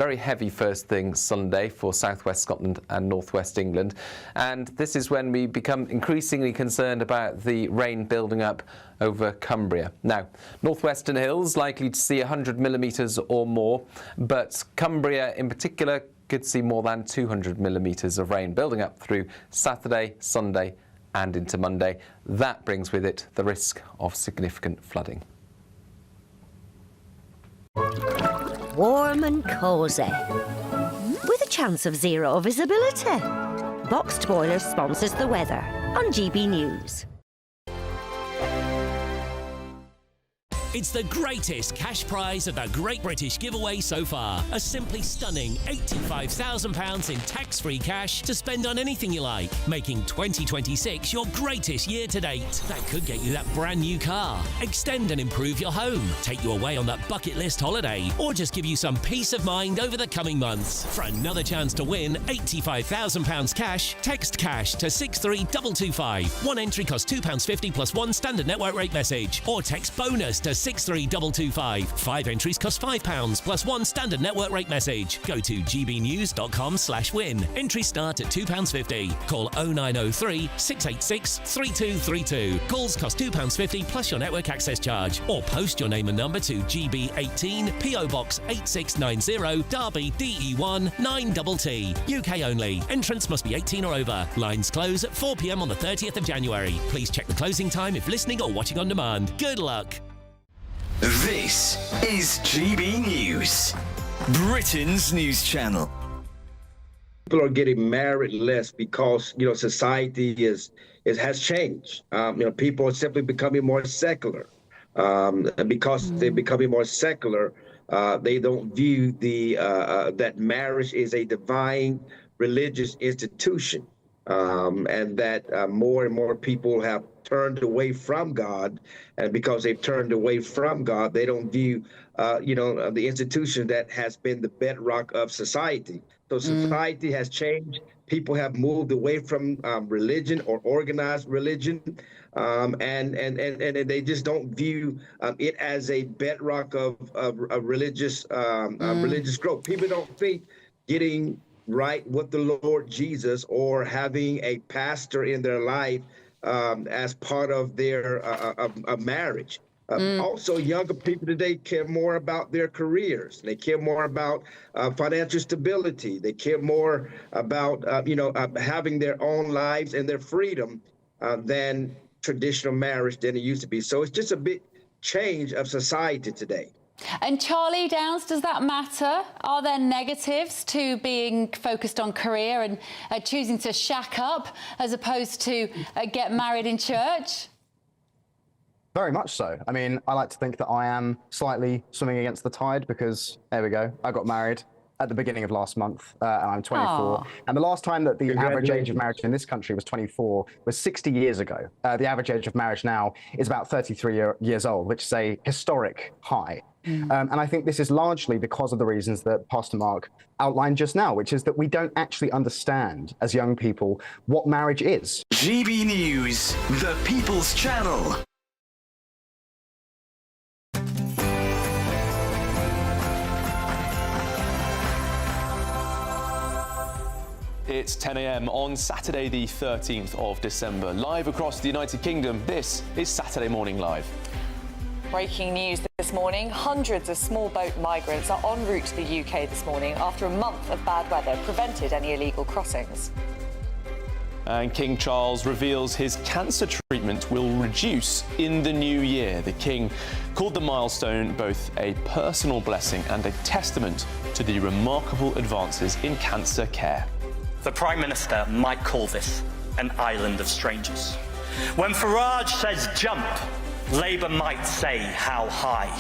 Very heavy first thing Sunday for southwest Scotland and northwest England, and this is when we become increasingly concerned about the rain building up over Cumbria. Now, northwestern hills likely to see 100 millimetres or more, but Cumbria in particular could see more than 200 millimetres of rain building up through Saturday, Sunday and into Monday. That brings with it the risk of significant flooding. Warm and cosy, with a chance of zero visibility. Boxed Boilers sponsors the weather on GB News. It's the greatest cash prize of the Great British Giveaway so far. A simply stunning £85,000 in tax-free cash to spend on anything you like, making 2026 your greatest year to date. That could get you that brand new car, extend and improve your home, take you away on that bucket list holiday, or just give you some peace of mind over the coming months. For another chance to win £85,000 cash, text cash to 63225. One entry costs £2.50 plus one standard network rate message, or text bonus to 63225. 5 entries cost £5 plus one standard network rate message. Go to gbnews.com/win. Entries start at £2.50. Call 0903 686 3232. Calls cost £2.50 plus your network access charge. Or post your name and number to GB18 PO Box 8690 Derby DE1 9TT. UK only. Entrance must be 18 or over. Lines close at 4 p.m. on the 30th of January. Please check the closing time if listening or watching on demand. Good luck. This is GB News, Britain's news channel. People are getting married less because, society has changed. People are simply becoming more secular. And because they're becoming more secular, they don't view that marriage is a divine religious institution. And that more and more people have turned away from God, and because they've turned away from God, they don't view, the institution that has been the bedrock of society. So society has changed. People have moved away from religion or organized religion, and they just don't view it as a bedrock of religious religious growth. People don't think getting right with the Lord Jesus or having a pastor in their life as part of their marriage. Also, younger people today care more about their careers. They care more about financial stability. They care more about having their own lives and their freedom than traditional marriage than it used to be. So it's just a big change of society today. And Charlie Downs, does that matter? Are there negatives to being focused on career and choosing to shack up as opposed to get married in church? Very much so. I mean, I like to think that I am slightly swimming against the tide because, there we go, I got married at the beginning of last month, and I'm 24. Aww. And the last time that the average age of marriage in this country was 24 was 60 years ago. The average age of marriage now is about 33 years old, which is a historic high. And I think this is largely because of the reasons that Pastor Mark outlined just now, which is that we don't actually understand as young people what marriage is. GB News, the People's Channel. It's 10 a.m. on Saturday, the 13th of December. Live across the United Kingdom, this is Saturday Morning Live. Breaking news this morning, hundreds of small boat migrants are en route to the UK this morning after a month of bad weather prevented any illegal crossings. And King Charles reveals his cancer treatment will reduce in the new year. The King called the milestone both a personal blessing and a testament to the remarkable advances in cancer care. The Prime Minister might call this an island of strangers. When Farage says jump, Labour might say how high.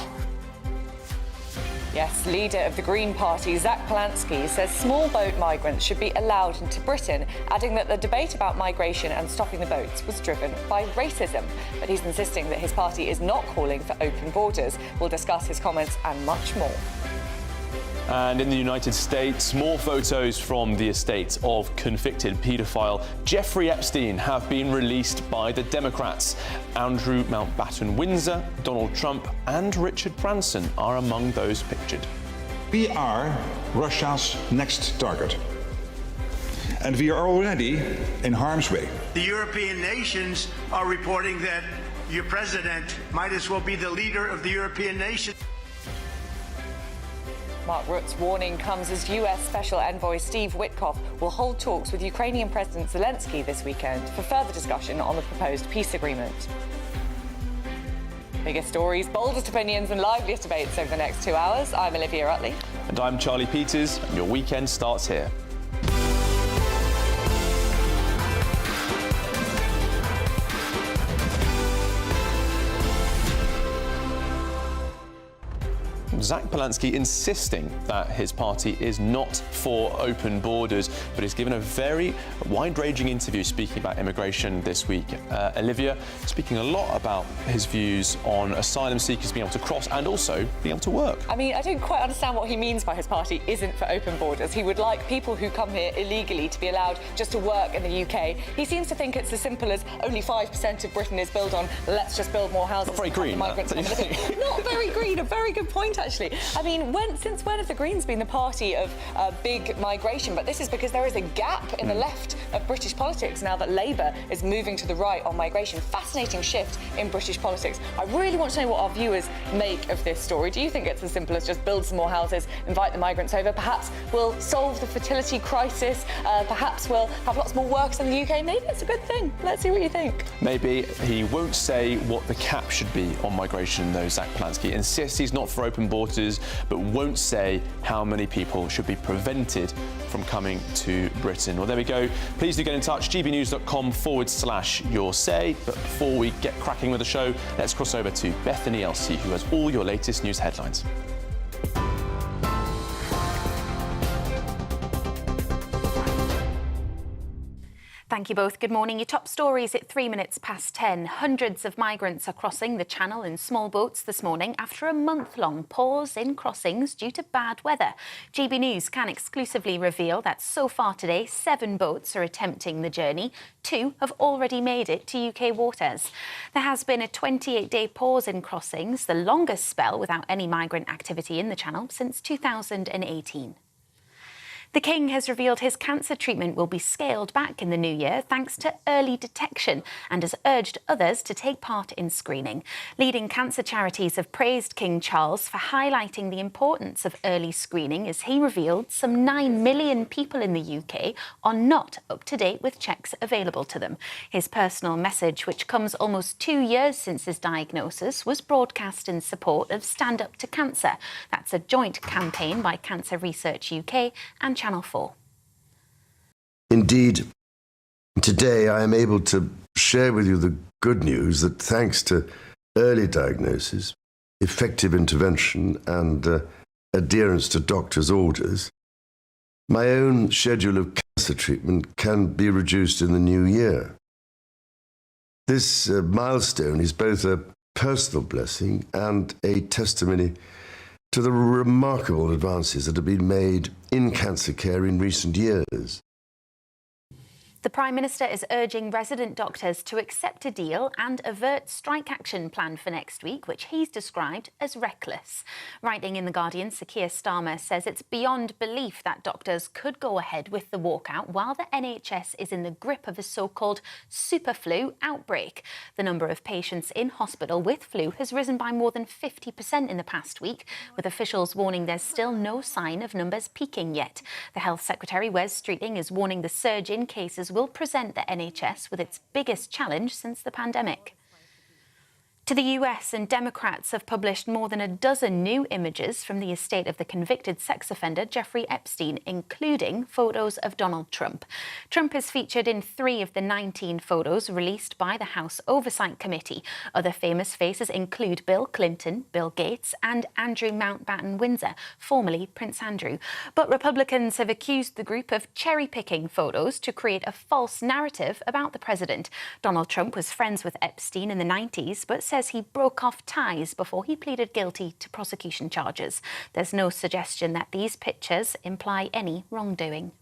Yes, leader of the Green Party, Zach Polansky, says small boat migrants should be allowed into Britain, adding that the debate about migration and stopping the boats was driven by racism. But he's insisting that his party is not calling for open borders. We'll discuss his comments and much more. And in the United States, more photos from the estate of convicted paedophile Jeffrey Epstein have been released by the Democrats. Andrew Mountbatten Windsor, Donald Trump and Richard Branson are among those pictured. We are Russia's next target. And we are already in harm's way. The European nations are reporting that your president might as well be the leader of the European nations. Mark Rutte's warning comes as US Special Envoy Steve Witkoff will hold talks with Ukrainian President Zelensky this weekend for further discussion on the proposed peace agreement. Biggest stories, boldest opinions and liveliest debates over the next 2 hours. I'm Olivia Utley. And I'm Charlie Peters, and your weekend starts here. Zach Polansky insisting that his party is not for open borders, but he's given a very wide-ranging interview speaking about immigration this week. Olivia speaking a lot about his views on asylum seekers being able to cross and also being able to work. I mean, I don't quite understand what he means by his party isn't for open borders. He would like people who come here illegally to be allowed just to work in the UK. He seems to think it's as simple as only 5% of Britain is built on let's just build more houses. Not very green. Migrants not very green. A very good point, actually. I mean, since when have the Greens been the party of big migration? But this is because there is a gap in the left of British politics now that Labour is moving to the right on migration. Fascinating shift in British politics. I really want to know what our viewers make of this story. Do you think it's as simple as just build some more houses, invite the migrants over? Perhaps we'll solve the fertility crisis. Perhaps we'll have lots more workers in the UK. Maybe it's a good thing. Let's see what you think. Maybe he won't say what the cap should be on migration, though. Zach Polansky insists he's not for open borders, but won't say how many people should be prevented from coming to Britain. Well, there we go. Please do get in touch, gbnews.com/your say. But before we get cracking with the show, let's cross over to Bethany Elsey, who has all your latest news headlines. Thank you both. Good morning. Your top stories at 3 minutes past 10. Hundreds of migrants are crossing the Channel in small boats this morning after a month-long pause in crossings due to bad weather. GB News can exclusively reveal that so far today, 7 boats are attempting the journey. 2 have already made it to UK waters. There has been a 28-day pause in crossings, the longest spell without any migrant activity in the Channel since 2018. The King has revealed his cancer treatment will be scaled back in the new year thanks to early detection and has urged others to take part in screening. Leading cancer charities have praised King Charles for highlighting the importance of early screening as he revealed some 9 million people in the UK are not up to date with checks available to them. His personal message, which comes almost 2 years since his diagnosis, was broadcast in support of Stand Up to Cancer. That's a joint campaign by Cancer Research UK and Channel 4. Indeed, today I am able to share with you the good news that thanks to early diagnosis, effective intervention and adherence to doctors' orders, my own schedule of cancer treatment can be reduced in the new year. This milestone is both a personal blessing and a testimony to the remarkable advances that have been made in cancer care in recent years. The Prime Minister is urging resident doctors to accept a deal and avert strike action planned for next week, which he's described as reckless. Writing in The Guardian, Sir Keir Starmer says it's beyond belief that doctors could go ahead with the walkout while the NHS is in the grip of a so-called super flu outbreak. The number of patients in hospital with flu has risen by more than 50% in the past week, with officials warning there's still no sign of numbers peaking yet. The Health Secretary, Wes Streeting, is warning the surge in cases will present the NHS with its biggest challenge since the pandemic. To the US, and Democrats have published more than a dozen new images from the estate of the convicted sex offender Jeffrey Epstein, including photos of Donald Trump. Trump is featured in 3 of the 19 photos released by the House Oversight Committee. Other famous faces include Bill Clinton, Bill Gates and Andrew Mountbatten Windsor, formerly Prince Andrew. But Republicans have accused the group of cherry-picking photos to create a false narrative about the president. Donald Trump was friends with Epstein in the 90s, but says he broke off ties before he pleaded guilty to prosecution charges. There's no suggestion that these pictures imply any wrongdoing.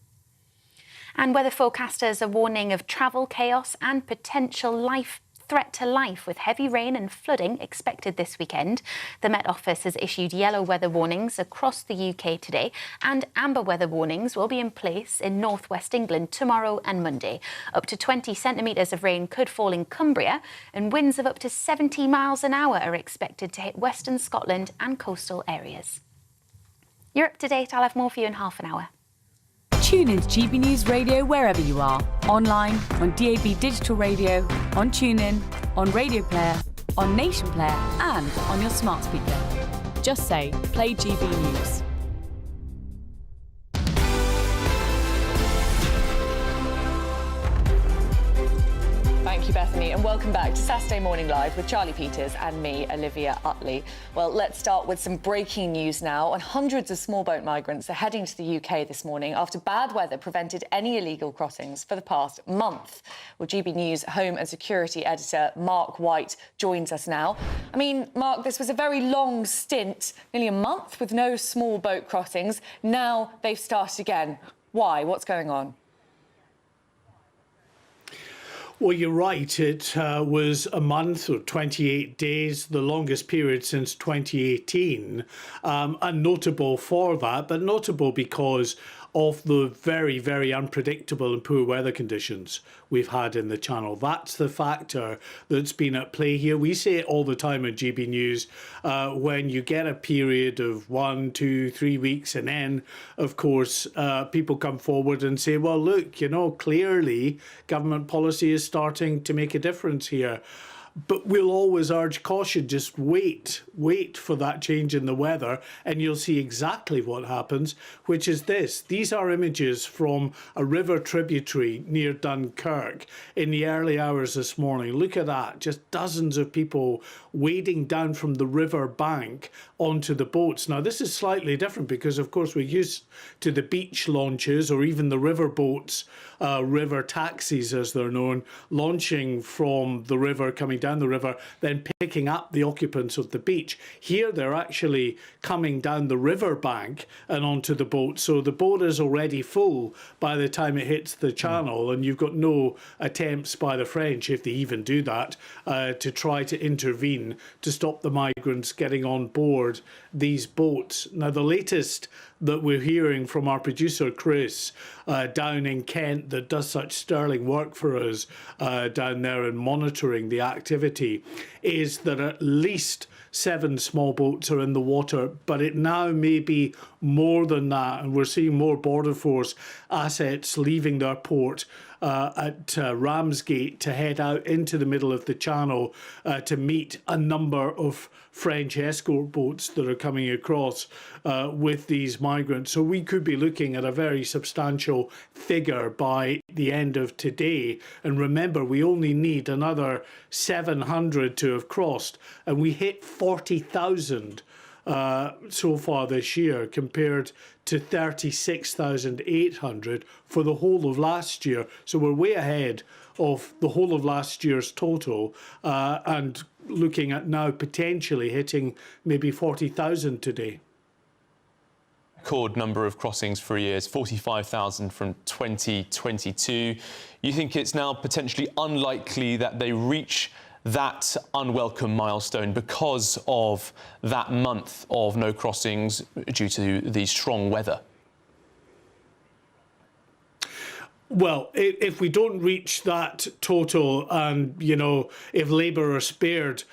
And weather forecasters are warning of travel chaos and potential life threat to life with heavy rain and flooding expected this weekend. The Met Office has issued yellow weather warnings across the UK today, and amber weather warnings will be in place in northwest England tomorrow and Monday. Up to 20 centimetres of rain could fall in Cumbria, and winds of up to 70 miles an hour are expected to hit western Scotland and coastal areas. You're up to date. I'll have more for you in half an hour. Tune into GB News Radio wherever you are. Online, on DAB digital radio, on TuneIn, on Radio Player, on Nation Player and on your smart speaker. Just say, play GB News. Thank you, Bethany, and welcome back to Saturday Morning Live with Charlie Peters and me, Olivia Utley. Well, let's start with some breaking news now. And hundreds of small boat migrants are heading to the UK this morning after bad weather prevented any illegal crossings for the past month. Well, GB News Home and Security Editor Mark White joins us now. I mean, Mark, this was a very long stint, nearly a month with no small boat crossings. Now they've started again. Why? What's going on? Well, you're right. It was a month or 28 days, the longest period since 2018, and notable for that, but notable because of the very, very unpredictable and poor weather conditions we've had in the Channel. That's the factor that's been at play here. We say it all the time on GB News, when you get a period of 1, 2, 3 weeks, and then, of course, people come forward and say, well, look, you know, clearly government policy is starting to make a difference here. But we'll always urge caution. Just wait for that change in the weather and you'll see exactly what happens, which is this. These are images from a river tributary near Dunkirk in the early hours this morning. Look at that. Just dozens of people wading down from the river bank onto the boats. Now, this is slightly different because, of course, we're used to the beach launches or even the river boats, river taxis as they're known, launching from the river, coming down the river, then picking up the occupants of the beach. Here they're actually coming down the river bank and onto the boat. So the boat is already full by the time it hits the channel, and you've got no attempts by the French, if they even do that, to try to intervene to stop the migrants getting on board these boats. Now, the latest that we're hearing from our producer Chris down in Kent, that does such sterling work for us down there and monitoring the activity, is that at least 7 small boats are in the water, but it now may be more than that, and we're seeing more Border Force assets leaving their port at Ramsgate to head out into the middle of the Channel to meet a number of French escort boats that are coming across with these migrants. So we could be looking at a very substantial figure by the end of today. And remember, we only need another 700 to have crossed, and we hit 40,000 so far this year compared to 36,800 for the whole of last year. So we're way ahead of the whole of last year's total, and looking at now potentially hitting maybe 40,000 today. Record number of crossings for a year is 45,000 from 2022. You think it's now potentially unlikely that they reach that unwelcome milestone because of that month of no crossings due to the strong weather? Well, if we don't reach that total, and, you know, if Labour are spared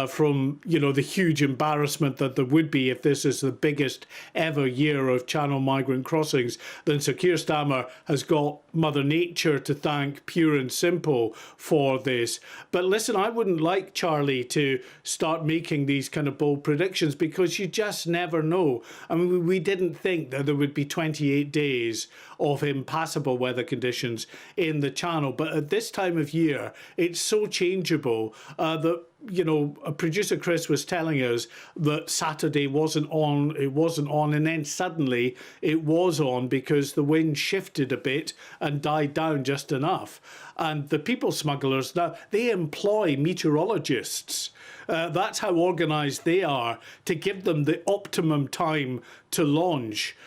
from, you know, the huge embarrassment that there would be if this is the biggest ever year of Channel migrant crossings, then Sir Keir Starmer has got Mother Nature to thank, pure and simple, for this. But listen, I wouldn't like Charlie to start making these kind of bold predictions, because you just never know. I mean, we didn't think that there would be 28 days of impassable weather conditions in the Channel, but at this time of year, it's so changeable that, you know, producer Chris was telling us that Saturday wasn't on, and then suddenly it was on because the wind shifted a bit and died down just enough. And the people smugglers, now, they employ meteorologists That's how organised they are, to give them the optimum time to launch.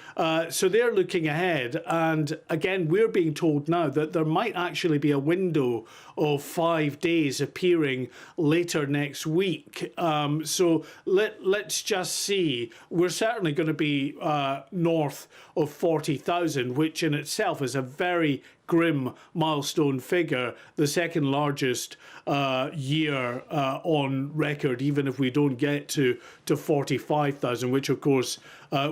So they're looking ahead, and again, we're being told now that there might actually be a window of 5 days appearing later next week. So let's just see. We're certainly going to be north of 40,000, which in itself is a very grim milestone figure, the second largest year on record, even if we don't get to 45,000, which of course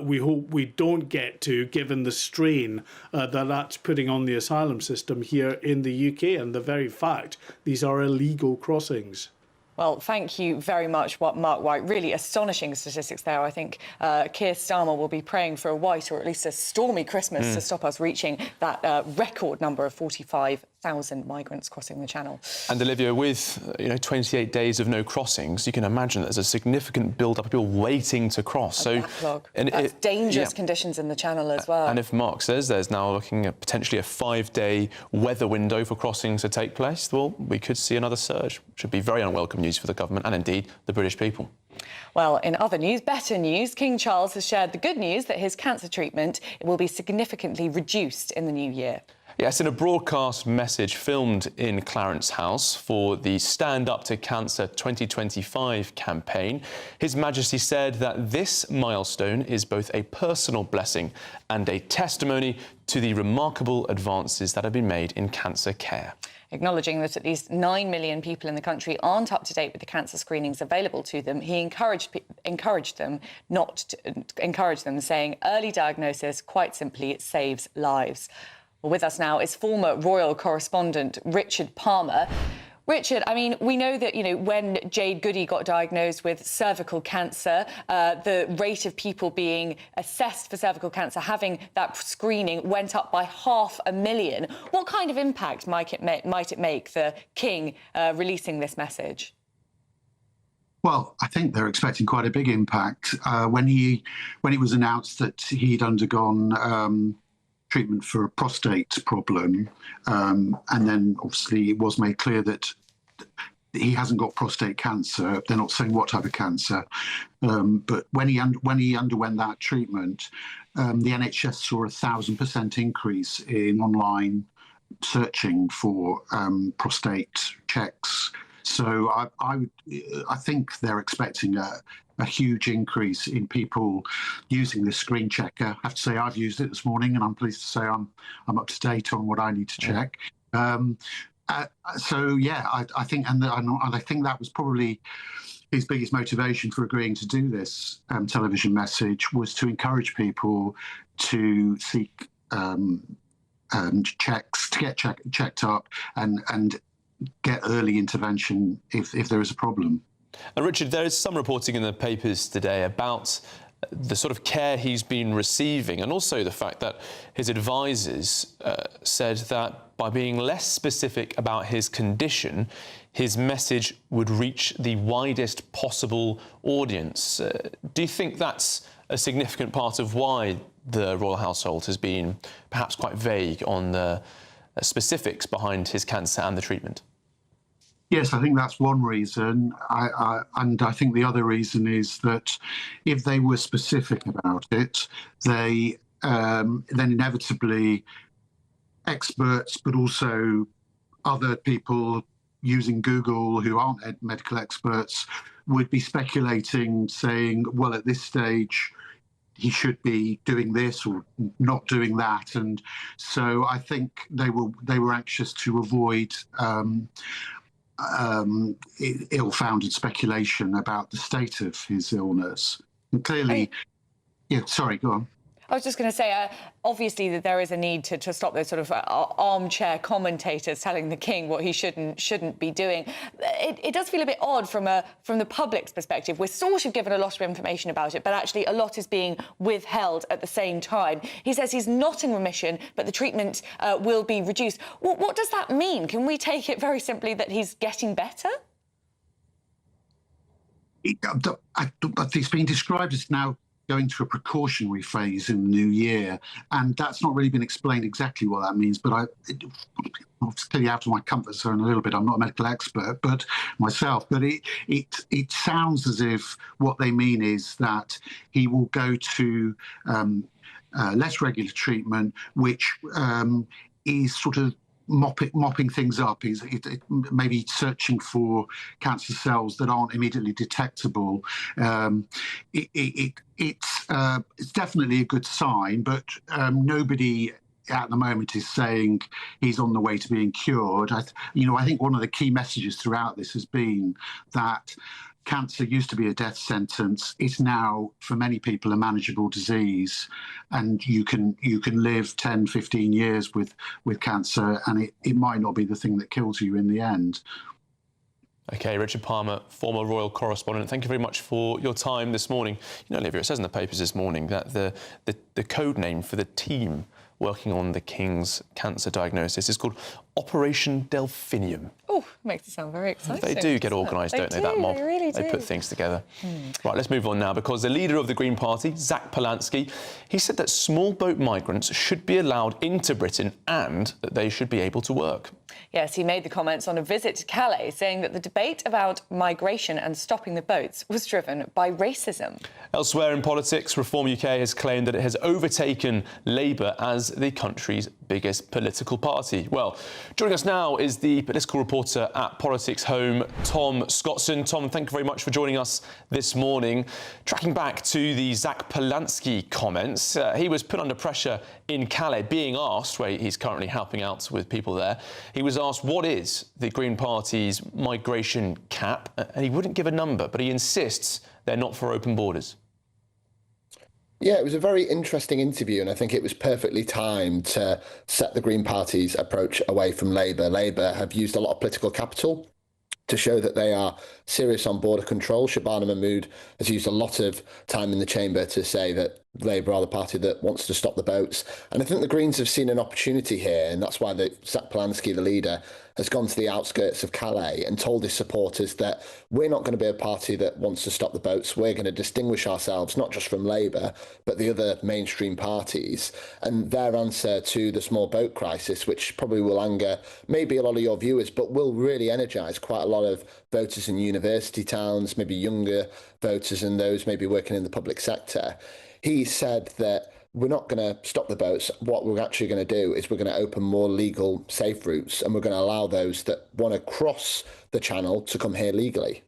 we hope we don't get to, given the strain that's putting on the asylum system here in the UK and the very fact these are illegal crossings. Well, thank you very much, Mark White. Really astonishing statistics there. I think Keir Starmer will be praying for a white, or at least a stormy Christmas to stop us reaching that record number of 45,000 migrants crossing the Channel. And Olivia, with 28 days of no crossings, you can imagine there's a significant build-up of people waiting to cross. Backlog. That's dangerous conditions in the Channel as well. And if Mark says there's now looking at potentially a 5-day weather window for crossings to take place, well, we could see another surge, which would be very unwelcome news for the government and indeed the British people. Well, in other news, better news, King Charles has shared the good news that his cancer treatment will be significantly reduced in the new year. Yes, in a broadcast message filmed in Clarence House for the Stand Up to Cancer 2025 campaign, His Majesty said that this milestone is both a personal blessing and a testimony to the remarkable advances that have been made in cancer care. Acknowledging that at least 9 million people in the country aren't up to date with the cancer screenings available to them, he encouraged them, saying early diagnosis, quite simply, it saves lives. Well, with us now is former royal correspondent Richard Palmer. Richard, I mean, we know that, when Jade Goody got diagnosed with cervical cancer, the rate of people being assessed for cervical cancer, having that screening, went up by 500,000. What kind of impact might it make, the King releasing this message? Well, I think they're expecting quite a big impact. When it was announced that he'd undergone treatment for a prostate problem, and then obviously it was made clear that he hasn't got prostate cancer. They're not saying what type of cancer, but when he underwent that treatment, the NHS saw a 1,000% increase in online searching for prostate checks. So I think they're expecting a huge increase in people using this screen checker. I have to say I've used it this morning, and I'm pleased to say I'm up to date on what I need to check. So yeah, I think, and I think that was probably his biggest motivation for agreeing to do this television message, was to encourage people to seek checks, to get checked up, and get early intervention if there is a problem. And Richard, there is some reporting in the papers today about the sort of care he's been receiving, and also the fact that his advisors said that by being less specific about his condition, his message would reach the widest possible audience. Do you think that's a significant part of why the royal household has been perhaps quite vague on the specifics behind his cancer and the treatment? Yes, I think that's one reason. And I think the other reason is that if they were specific about it, then inevitably experts, but also other people using Google who aren't medical experts, would be speculating, saying, well, at this stage, he should be doing this or not doing that. And so I think they were anxious to avoid ill-founded speculation about the state of his illness. And clearly, yeah, sorry, go on. I was just going to say, obviously, that there is a need to stop those sort of armchair commentators telling the King what he shouldn't be doing. It does feel a bit odd from the public's perspective. We're sort of given a lot of information about it, but actually a lot is being withheld at the same time. He says he's not in remission, but the treatment will be reduced. What does that mean? Can we take it very simply that he's getting better? It's been described as now going through a precautionary phase in the new year, and that's not really been explained exactly what that means. But it's clearly out of my comfort zone a little bit. I'm not a medical expert, but myself. But it sounds as if what they mean is that he will go to less regular treatment, which is sort of mopping things up. Is maybe searching for cancer cells that aren't immediately detectable. It's definitely a good sign, but nobody at the moment is saying he's on the way to being cured. I think one of the key messages throughout this has been that cancer used to be a death sentence. It's now, for many people, a manageable disease, and you can live 10, 15 years with cancer, and it might not be the thing that kills you in the end. OK, Richard Palmer, former royal correspondent, thank you very much for your time this morning. You know, Olivia, it says in the papers this morning that the code name for the team working on the King's cancer diagnosis is called Operation Delphinium. Oh, makes it sound very exciting. They do get organised, don't they, that mob? They really do. They put things together. Right, let's move on now, because the leader of the Green Party, Zach Polansky, he said that small boat migrants should be allowed into Britain and that they should be able to work. Yes, he made the comments on a visit to Calais, saying that the debate about migration and stopping the boats was driven by racism. Elsewhere in politics, Reform UK has claimed that it has overtaken Labour as the country's biggest political party. Well, joining us now is the political reporter at Politics Home, Tom Scottson. Tom, thank you very much for joining us this morning. Tracking back to the Zach Polansky comments, he was put under pressure in Calais, being asked, where he's currently helping out with people there, he was asked what is the Green Party's migration cap, and he wouldn't give a number, but he insists they're not for open borders. Yeah, it was a very interesting interview, and I think it was perfectly timed to set the Green Party's approach away from Labour. Labour have used a lot of political capital to show that they are serious on border control. Shabana Mahmood has used a lot of time in the chamber to say that Labour are the party that wants to stop the boats. And I think the Greens have seen an opportunity here, and that's why Zach Polansky, the leader, has gone to the outskirts of Calais and told his supporters that we're not going to be a party that wants to stop the boats. We're going to distinguish ourselves, not just from Labour, but the other mainstream parties. And their answer to the small boat crisis, which probably will anger maybe a lot of your viewers, but will really energise quite a lot of voters in university towns, maybe younger voters and those maybe working in the public sector. He said that we're not going to stop the boats. What we're actually going to do is we're going to open more legal, safe routes, and we're going to allow those that want to cross the channel to come here legally.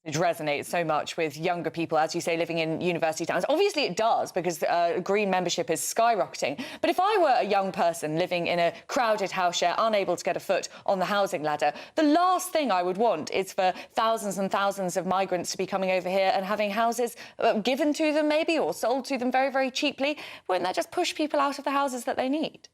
It resonates so much with younger people, as you say, living in university towns. Obviously it does, because Green membership is skyrocketing. But if I were a young person living in a crowded house share, unable to get a foot on the housing ladder, the last thing I would want is for thousands and thousands of migrants to be coming over here and having houses given to them maybe, or sold to them very, very cheaply. Wouldn't that just push people out of the houses that they need?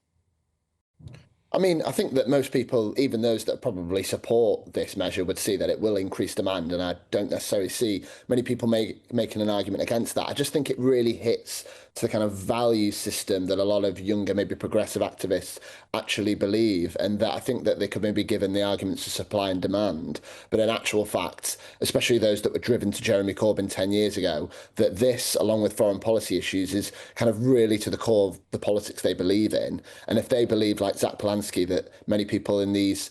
I mean, I think that most people, even those that probably support this measure, would see that it will increase demand, and I don't necessarily see many people making an argument against that. I just think it really hits to the kind of value system that a lot of younger, maybe progressive activists actually believe, and that I think that they could maybe given the arguments of supply and demand, but in actual fact, especially those that were driven to Jeremy Corbyn 10 years ago, that this, along with foreign policy issues, is kind of really to the core of the politics they believe in. And if they believe, like Zach Polansky, that many people in these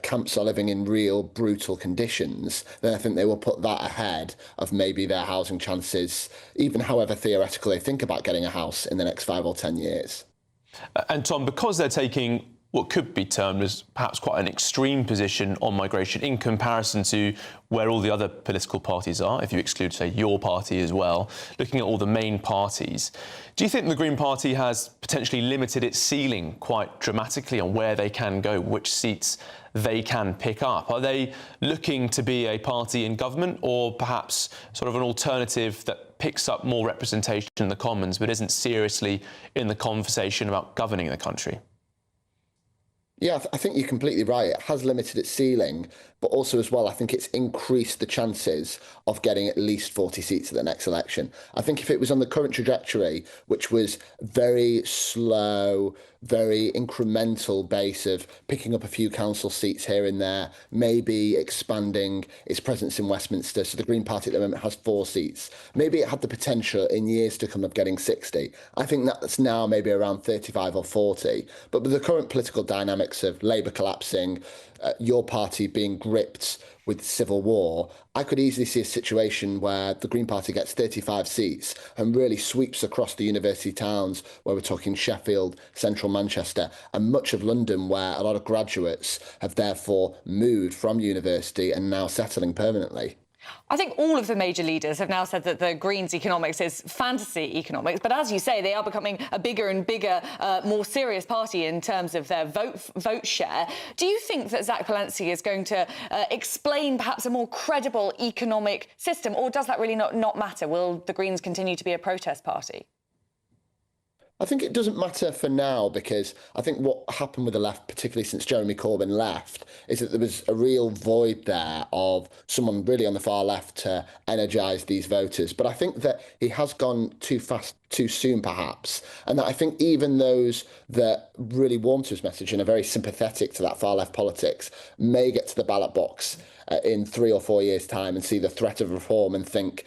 camps are living in real brutal conditions, then I think they will put that ahead of maybe their housing chances, even however theoretical they think about getting a house in the next 5 or 10 years. And Tom, because they're taking what could be termed as perhaps quite an extreme position on migration in comparison to where all the other political parties are, if you exclude, say, your party as well, looking at all the main parties, do you think the Green Party has potentially limited its ceiling quite dramatically on where they can go, which seats they can pick up? Are they looking to be a party in government, or perhaps sort of an alternative that picks up more representation in the Commons but isn't seriously in the conversation about governing the country? Yeah, I think you're completely right. It has limited its ceiling, but also as well, I think it's increased the chances of getting at least 40 seats at the next election. I think if it was on the current trajectory, which was very slow, very incremental base of picking up a few council seats here and there, maybe expanding its presence in Westminster. So the Green Party at the moment has 4 seats. Maybe it had the potential in years to come of getting 60. I think that's now maybe around 35 or 40. But with the current political dynamics of Labour collapsing, your party being gripped with civil war, I could easily see a situation where the Green Party gets 35 seats and really sweeps across the university towns, where we're talking Sheffield, central Manchester, and much of London, where a lot of graduates have therefore moved from university and now settling permanently. I think all of the major leaders have now said that the Greens economics is fantasy economics, but as you say, they are becoming a bigger and bigger, more serious party in terms of their vote share. Do you think that Zach Polansky is going to explain perhaps a more credible economic system, or does that really not matter? Will the Greens continue to be a protest party? I think it doesn't matter for now, because I think what happened with the left, particularly since Jeremy Corbyn left, is that there was a real void there of someone really on the far left to energise these voters. But I think that he has gone too fast, too soon, perhaps. And that I think even those that really warm to his message and are very sympathetic to that far left politics may get to the ballot box in 3 or 4 years' time and see the threat of reform and think,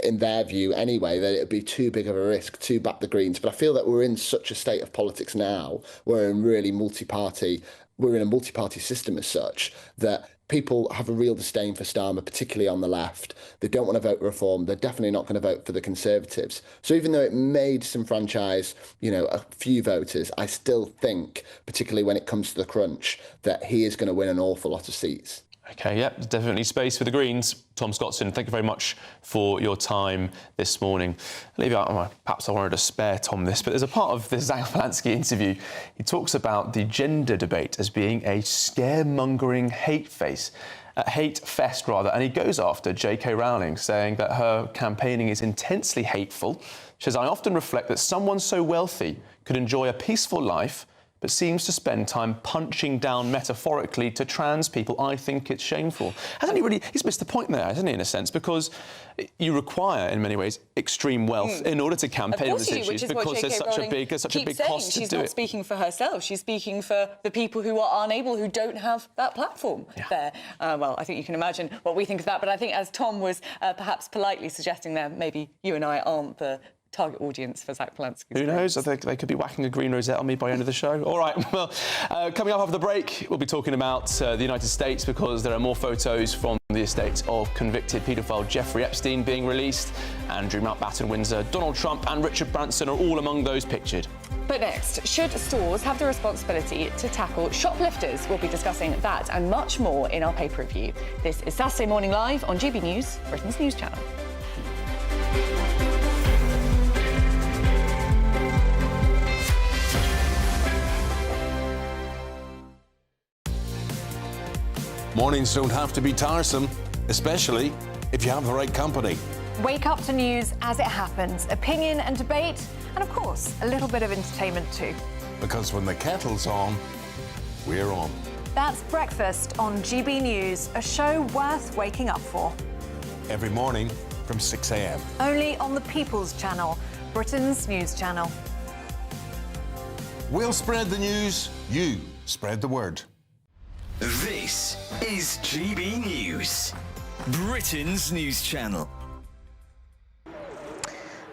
in their view anyway, that it would be too big of a risk to back the Greens. But I feel that we're in such a state of politics now, we're in a multi-party system as such, that people have a real disdain for Starmer, particularly on the left. They don't want to vote reform. They're definitely not going to vote for the Conservatives. So even though it made disenfranchise, a few voters, I still think, particularly when it comes to the crunch, that he is going to win an awful lot of seats. OK, yeah, definitely space for the Greens. Tom Scottson, thank you very much for your time this morning. Perhaps I wanted to spare Tom this, but there's a part of the Zach Polansky interview. He talks about the gender debate as being a scaremongering hate fest, and he goes after J.K. Rowling, saying that her campaigning is intensely hateful. She says, "I often reflect that someone so wealthy could enjoy a peaceful life, but seems to spend time punching down metaphorically to trans people. I think it's shameful." He's missed the point there, hasn't he, in a sense, because you require, in many ways, extreme wealth in order to campaign on these issues, because there's such a big cost to do it. She's not speaking for herself, she's speaking for the people who are unable, who don't have that platform there. Well, I think you can imagine what we think of that, but I think, as Tom was perhaps politely suggesting there, maybe you and I aren't the target audience for Zach Polansky. Who knows? I think they could be whacking a green rosette on me by the end of the show. All right, well, coming up after the break, we'll be talking about the United States, because there are more photos from the estate of convicted paedophile Jeffrey Epstein being released. Andrew Mountbatten-Windsor, Donald Trump and Richard Branson are all among those pictured. But next, should stores have the responsibility to tackle shoplifters? We'll be discussing that and much more in our paper review. This is Saturday Morning Live on GB News, Britain's news channel. Mornings don't have to be tiresome, especially if you have the right company. Wake up to news as it happens, opinion and debate, and of course, a little bit of entertainment too. Because when the kettle's on, we're on. That's Breakfast on GB News, a show worth waking up for. Every morning from 6 a.m. Only on the People's Channel, Britain's news channel. We'll spread the news, you spread the word. This is GB News, Britain's news channel.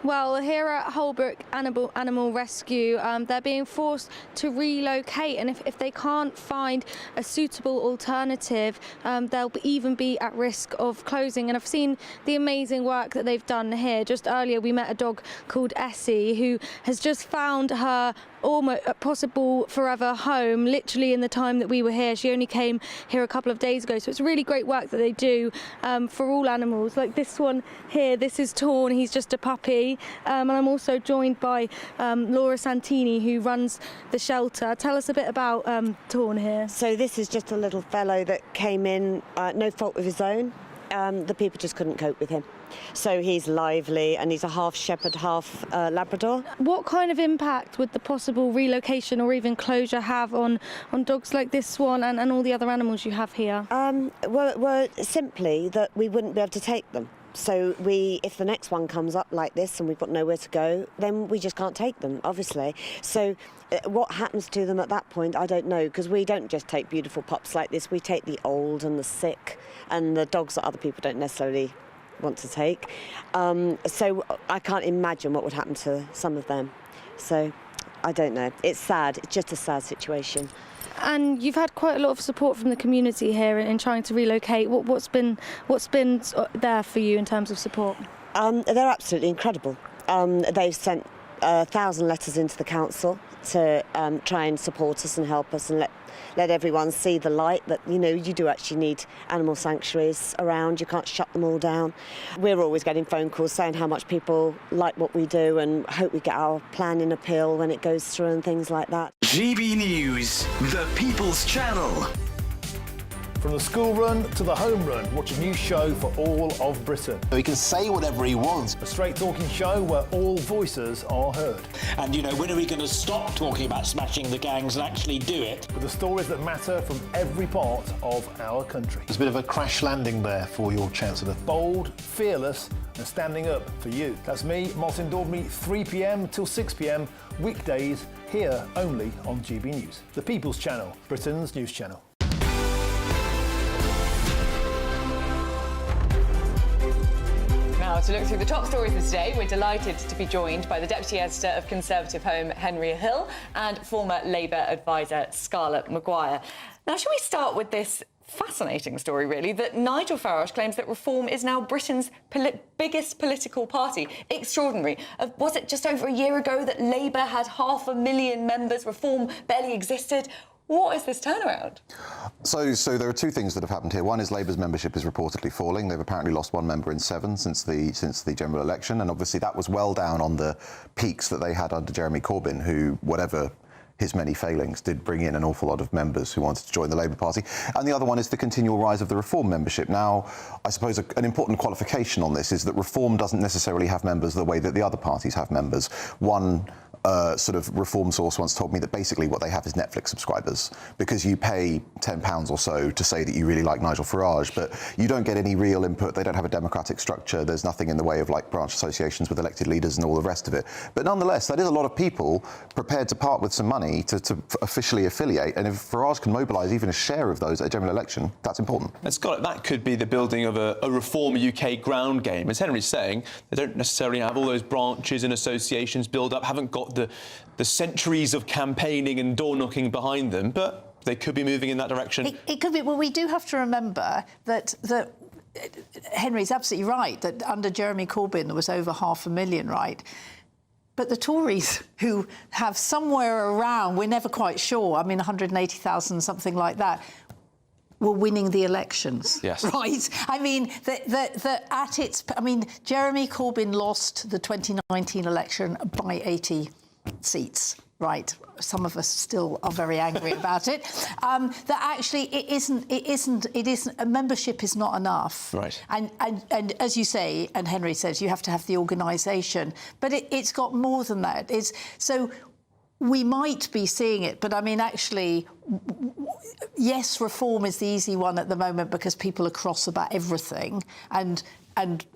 Well, here at Holbrook Animal Rescue, they're being forced to relocate, and if they can't find a suitable alternative, they'll even be at risk of closing. And I've seen the amazing work that they've done here. Just earlier, we met a dog called Essie, who has just found her almost possible forever home, literally in the time that we were here. She only came here a couple of days ago, so it's really great work that they do for all animals. Like this one here, this is Torn, he's just a puppy, and I'm also joined by Laura Santini, who runs the shelter. Tell us a bit about Torn here. So this is just a little fellow that came in, no fault of his own. The people just couldn't cope with him. So he's lively and he's a half shepherd, half Labrador. What kind of impact would the possible relocation or even closure have on dogs like this one and all the other animals you have here? Well, simply that we wouldn't be able to take them. So if the next one comes up like this and we've got nowhere to go, then we just can't take them, obviously. So what happens to them at that point, I don't know, because we don't just take beautiful pups like this. We take the old and the sick and the dogs that other people don't necessarily want to take. So I can't imagine what would happen to some of them. So I don't know. It's sad. It's just a sad situation. And you've had quite a lot of support from the community here in trying to relocate. What's been there for you in terms of support? They're absolutely incredible. They've sent 1,000 letters into the council to try and support us and help us and let everyone see the light that, you know, you do actually need animal sanctuaries around. You can't shut them all down. We're always getting phone calls saying how much people like what we do and hope we get our plan in appeal when it goes through and things like that. GB News, the People's Channel. From the school run to the home run, watch a new show for all of Britain. He can say whatever he wants. A straight talking show where all voices are heard. And, you know, when are we going to stop talking about smashing the gangs and actually do it? With the stories that matter from every part of our country. There's a bit of a crash landing there for your Chancellor. Bold, fearless and standing up for you. That's me, Martin Daubney, 3 p.m. till 6 p.m, weekdays, here only on GB News. The People's Channel, Britain's news channel. Now, to look through the top stories of today, we're delighted to be joined by the Deputy Editor of Conservative Home, Henry Hill, and former Labour advisor, Scarlett Maguire. Now, shall we start with this fascinating story, really, that Nigel Farage claims that Reform is now Britain's biggest political party. Extraordinary. Was it just over a year ago that Labour had 500,000 members, Reform barely existed? What is this turnaround? So there are two things that have happened here. One is Labour's membership is reportedly falling. They've apparently lost one member in 7 since the general election, and obviously that was well down on the peaks that they had under Jeremy Corbyn, who, whatever his many failings, did bring in an awful lot of members who wanted to join the Labour Party. And the other one is the continual rise of the Reform membership. Now, I suppose an important qualification on this is that Reform doesn't necessarily have members the way that the other parties have members. One sort of Reform source once told me that basically what they have is Netflix subscribers, because you pay £10 or so to say that you really like Nigel Farage, but you don't get any real input. They don't have a democratic structure. There's nothing in the way of like branch associations with elected leaders and all the rest of it. But nonetheless, that is a lot of people prepared to part with some money to officially affiliate. And if Farage can mobilise even a share of those at a general election, that's important. And Scott, that could be the building of a Reform UK ground game. As Henry's saying, they don't necessarily have all those branches and associations build up, haven't got the centuries of campaigning and door-knocking behind them, but they could be moving in that direction. It could be. Well, we do have to remember that Henry's absolutely right, that under Jeremy Corbyn there was over 500,000, right? But the Tories, who have somewhere around, we're never quite sure, I mean 180,000, something like that, were winning the elections. Yes. Right? I mean, Jeremy Corbyn lost the 2019 election by 80 seats. Right, some of us still are very angry about it. That actually it isn't. Membership is not enough. Right. And as you say, and Henry says, you have to have the organisation, but it's got more than that. So we might be seeing it, but I mean, actually, yes, Reform is the easy one at the moment because people are cross about everything, and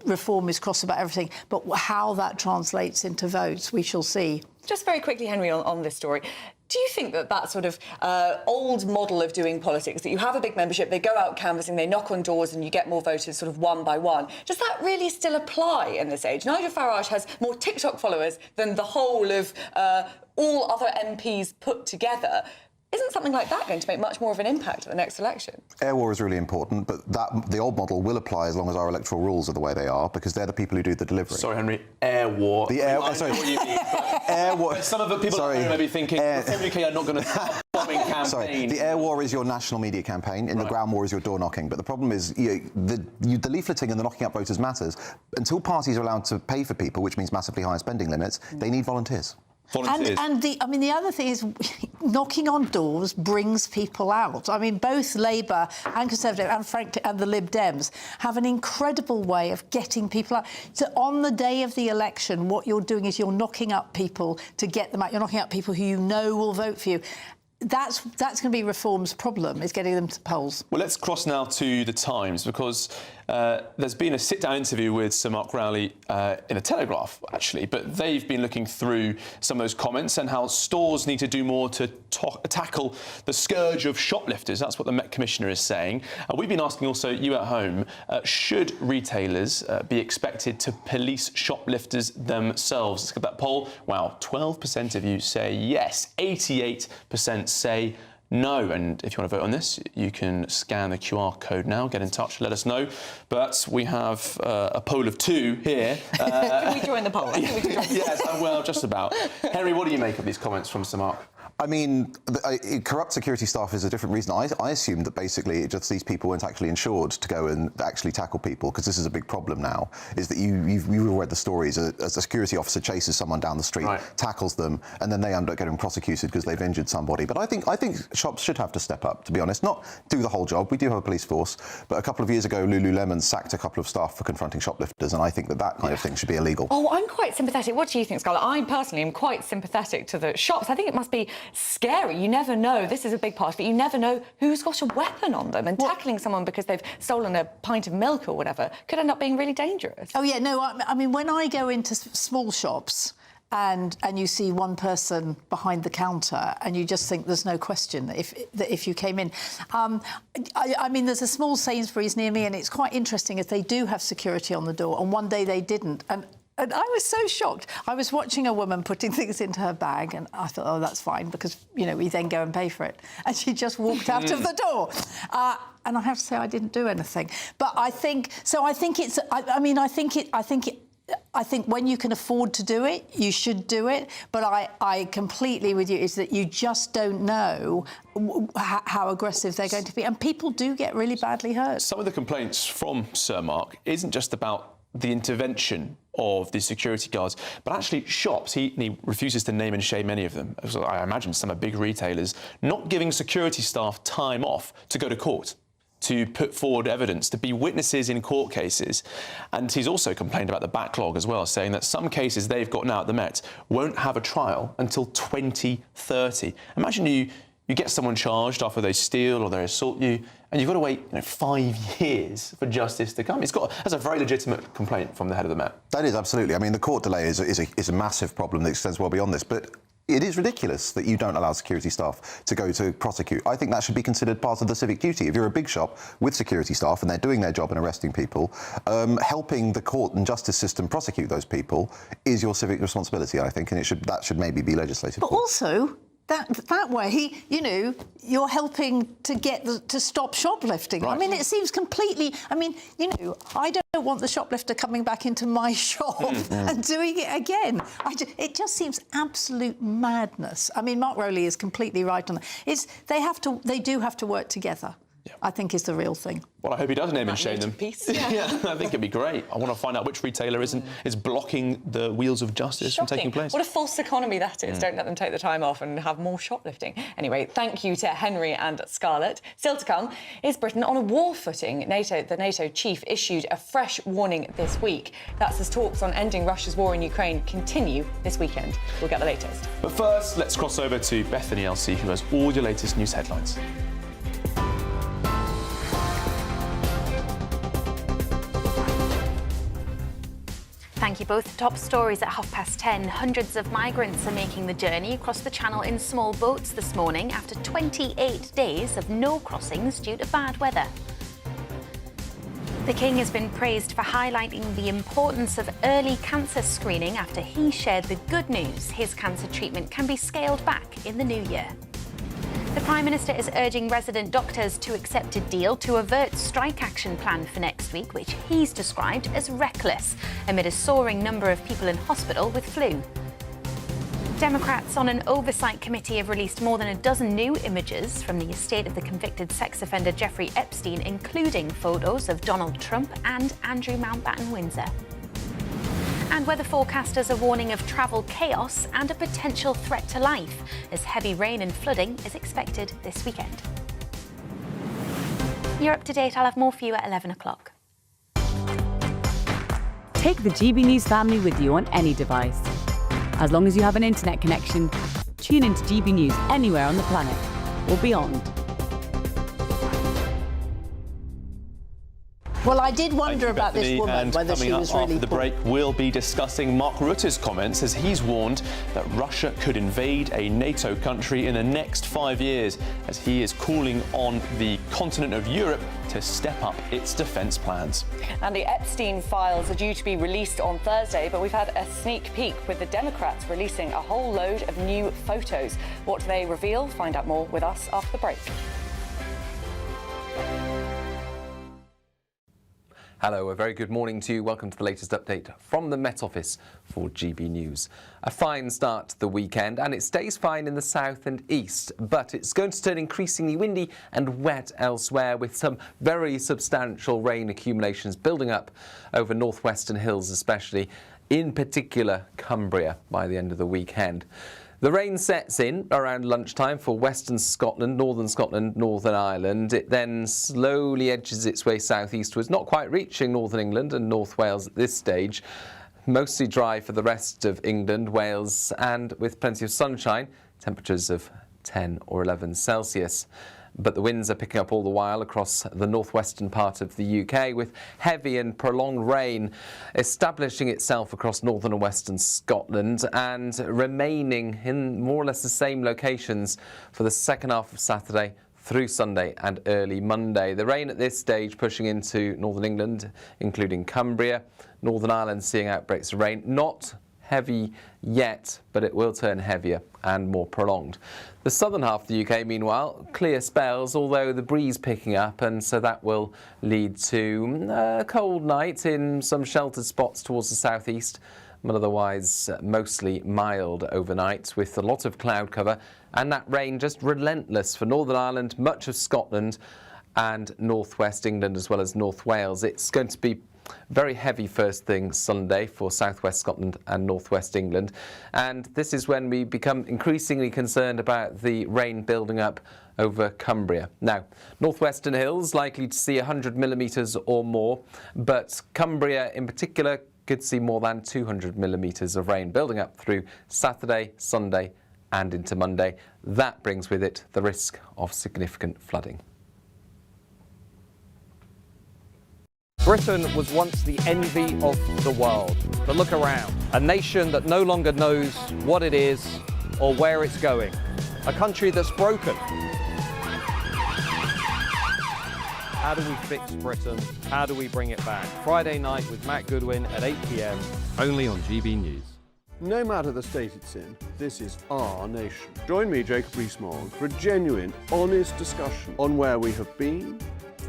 Reform is cross about everything. But how that translates into votes, we shall see. Just very quickly, Henry, on this story. Do you think that sort of old model of doing politics, that you have a big membership, they go out canvassing, they knock on doors and you get more voters sort of one by one, does that really still apply in this age? Nigel Farage has more TikTok followers than the whole of all other MPs put together. Isn't something like that going to make much more of an impact at the next election? Air war is really important, but the old model will apply as long as our electoral rules are the way they are, because they're the people who do the delivery. Sorry, Henry, air war. The air. I know what you mean. Air war. Some of the people may be thinking, Reform UK are not going to stop bombing campaign. Sorry, the air war is your national media campaign, and the ground war is your door knocking. But the problem is, the leafleting and the knocking up voters matters. Until parties are allowed to pay for people, which means massively higher spending limits, they need volunteers. And the other thing is, knocking on doors brings people out. I mean, both Labour and Conservative and frankly and the Lib Dems have an incredible way of getting people out. So on the day of the election, what you're doing is you're knocking up people to get them out. You're knocking up people who you know will vote for you. That's going to be Reform's problem, is getting them to polls. Well, let's cross now to the Times, because there's been a sit-down interview with Sir Mark Rowley in the Telegraph, actually, but they've been looking through some of those comments and how stores need to do more to tackle the scourge of shoplifters. That's what the Met Commissioner is saying. We've been asking also you at home, should retailers be expected to police shoplifters themselves? Let's get that poll. Wow, 12% of you say yes, 88% say no. And if you want to vote on this, you can scan the QR code now, get in touch, let us know. But we have a poll of 2 here. Can we join the poll? Yes, well, just about. Henry, what do you make of these comments from Sir Mark? I mean, corrupt security staff is a different reason. I assumed that basically just these people weren't actually insured to go and actually tackle people, because this is a big problem now, is that you've read the stories. A security officer chases someone down the street, tackles them, and then they end up getting prosecuted because they've injured somebody. But I think shops should have to step up, to be honest. Not do the whole job. We do have a police force. But a couple of years ago, Lululemon sacked a couple of staff for confronting shoplifters, and I think that kind of thing should be illegal. Oh, I'm quite sympathetic. What do you think, Scarlett? I personally am quite sympathetic to the shops. I think it must be scary. You never know. This is a big part of it. You never know who's got a weapon on them, and tackling someone because they've stolen a pint of milk or whatever could end up being really dangerous. Oh, yeah, no, I mean, when I go into small shops and you see one person behind the counter and you just think there's no question that if you came in. I mean, there's a small Sainsbury's near me, and it's quite interesting as they do have security on the door, and one day they didn't. And I was so shocked. I was watching a woman putting things into her bag, and I thought, oh, that's fine, because, you know, we then go and pay for it. And she just walked out of the door. And I have to say, I didn't do anything. But I think it's. I think when you can afford to do it, you should do it. But I completely with you is that you just don't know how aggressive they're going to be, and people do get really badly hurt. Some of the complaints from Sir Mark isn't just about the intervention of the security guards, but actually shops. He refuses to name and shame any of them. So I imagine some are big retailers not giving security staff time off to go to court, to put forward evidence, to be witnesses in court cases. And he's also complained about the backlog as well, saying that some cases they've got now at the Met won't have a trial until 2030. Imagine you get someone charged after they steal or they assault you, and you've got to wait 5 years for justice to come. That's a very legitimate complaint from the head of the Met. That is, absolutely. I mean, the court delay is a massive problem that extends well beyond this, but it is ridiculous that you don't allow security staff to go to prosecute. I think that should be considered part of the civic duty. If you're a big shop with security staff and they're doing their job and arresting people, helping the court and justice system prosecute those people is your civic responsibility, I think, and that should maybe be legislated. But also, that way, you're helping to stop shoplifting. Right. I mean, it seems completely. I mean, I don't want the shoplifter coming back into my shop and doing it again. It just seems absolute madness. I mean, Mark Rowley is completely right on that. They do have to work together. Yeah. I think is the real thing. Well, I hope he does name and shame them. Yeah, I think it'd be great. I want to find out which retailer is blocking the wheels of justice from taking place. What a false economy that is. Don't let them take the time off and have more shoplifting. Anyway, thank you to Henry and Scarlett. Still to come, is Britain on a war footing? The NATO chief issued a fresh warning this week. That's as talks on ending Russia's war in Ukraine continue this weekend. We'll get the latest. But first, let's cross over to Bethany Elsey, who has all your latest news headlines. Thank you both. Top stories at 10:30. Hundreds of migrants are making the journey across the Channel in small boats this morning after 28 days of no crossings due to bad weather. The King has been praised for highlighting the importance of early cancer screening after he shared the good news his cancer treatment can be scaled back in the new year. The Prime Minister is urging resident doctors to accept a deal to avert strike action plan for next week, which he's described as reckless, amid a soaring number of people in hospital with flu. Democrats on an oversight committee have released more than a dozen new images from the estate of the convicted sex offender Jeffrey Epstein, including photos of Donald Trump and Andrew Mountbatten Windsor. And weather forecasters are warning of travel chaos and a potential threat to life as heavy rain and flooding is expected this weekend. You're up to date. I'll have more for you at 11 o'clock. Take the GB News family with you on any device. As long as you have an internet connection, tune into GB News anywhere on the planet or beyond. Well, I did wonder about this woman, and whether she was coming up really... after the break, we'll be discussing Mark Rutte's comments as he's warned that Russia could invade a NATO country in the next 5 years, as he is calling on the continent of Europe to step up its defence plans. And the Epstein files are due to be released on Thursday, but we've had a sneak peek with the Democrats releasing a whole load of new photos. What do they reveal? Find out more with us after the break. Hello, a very good morning to you. Welcome to the latest update from the Met Office for GB News. A fine start to the weekend, and it stays fine in the south and east, but it's going to turn increasingly windy and wet elsewhere, with some very substantial rain accumulations building up over northwestern hills, especially, in particular Cumbria, by the end of the weekend. The rain sets in around lunchtime for western Scotland, Northern Ireland. It then slowly edges its way southeastwards, not quite reaching Northern England and North Wales at this stage. Mostly dry for the rest of England, Wales, and with plenty of sunshine, temperatures of 10 or 11 Celsius. But the winds are picking up all the while across the northwestern part of the UK, with heavy and prolonged rain establishing itself across northern and western Scotland and remaining in more or less the same locations for the second half of Saturday through Sunday and early Monday. The rain at this stage pushing into northern England, including Cumbria, Northern Ireland seeing outbreaks of rain. Not heavy yet, but it will turn heavier and more prolonged. The southern half of the UK, meanwhile, clear spells, although the breeze picking up, and so that will lead to a cold night in some sheltered spots towards the southeast, but otherwise mostly mild overnight with a lot of cloud cover, and that rain just relentless for Northern Ireland, much of Scotland and northwest England as well as North Wales. It's going to be very heavy first thing Sunday for southwest Scotland and northwest England, and this is when we become increasingly concerned about the rain building up over Cumbria. Now, northwestern hills likely to see 100 millimetres or more, but Cumbria in particular could see more than 200 millimetres of rain building up through Saturday, Sunday and into Monday. That brings with it the risk of significant flooding. Britain was once the envy of the world, but look around. A nation that no longer knows what it is or where it's going. A country that's broken. How do we fix Britain? How do we bring it back? Friday night with Matt Goodwin at 8 p.m. only on GB News. No matter the state it's in, this is our nation. Join me, Jacob Rees-Mogg, for a genuine, honest discussion on where we have been,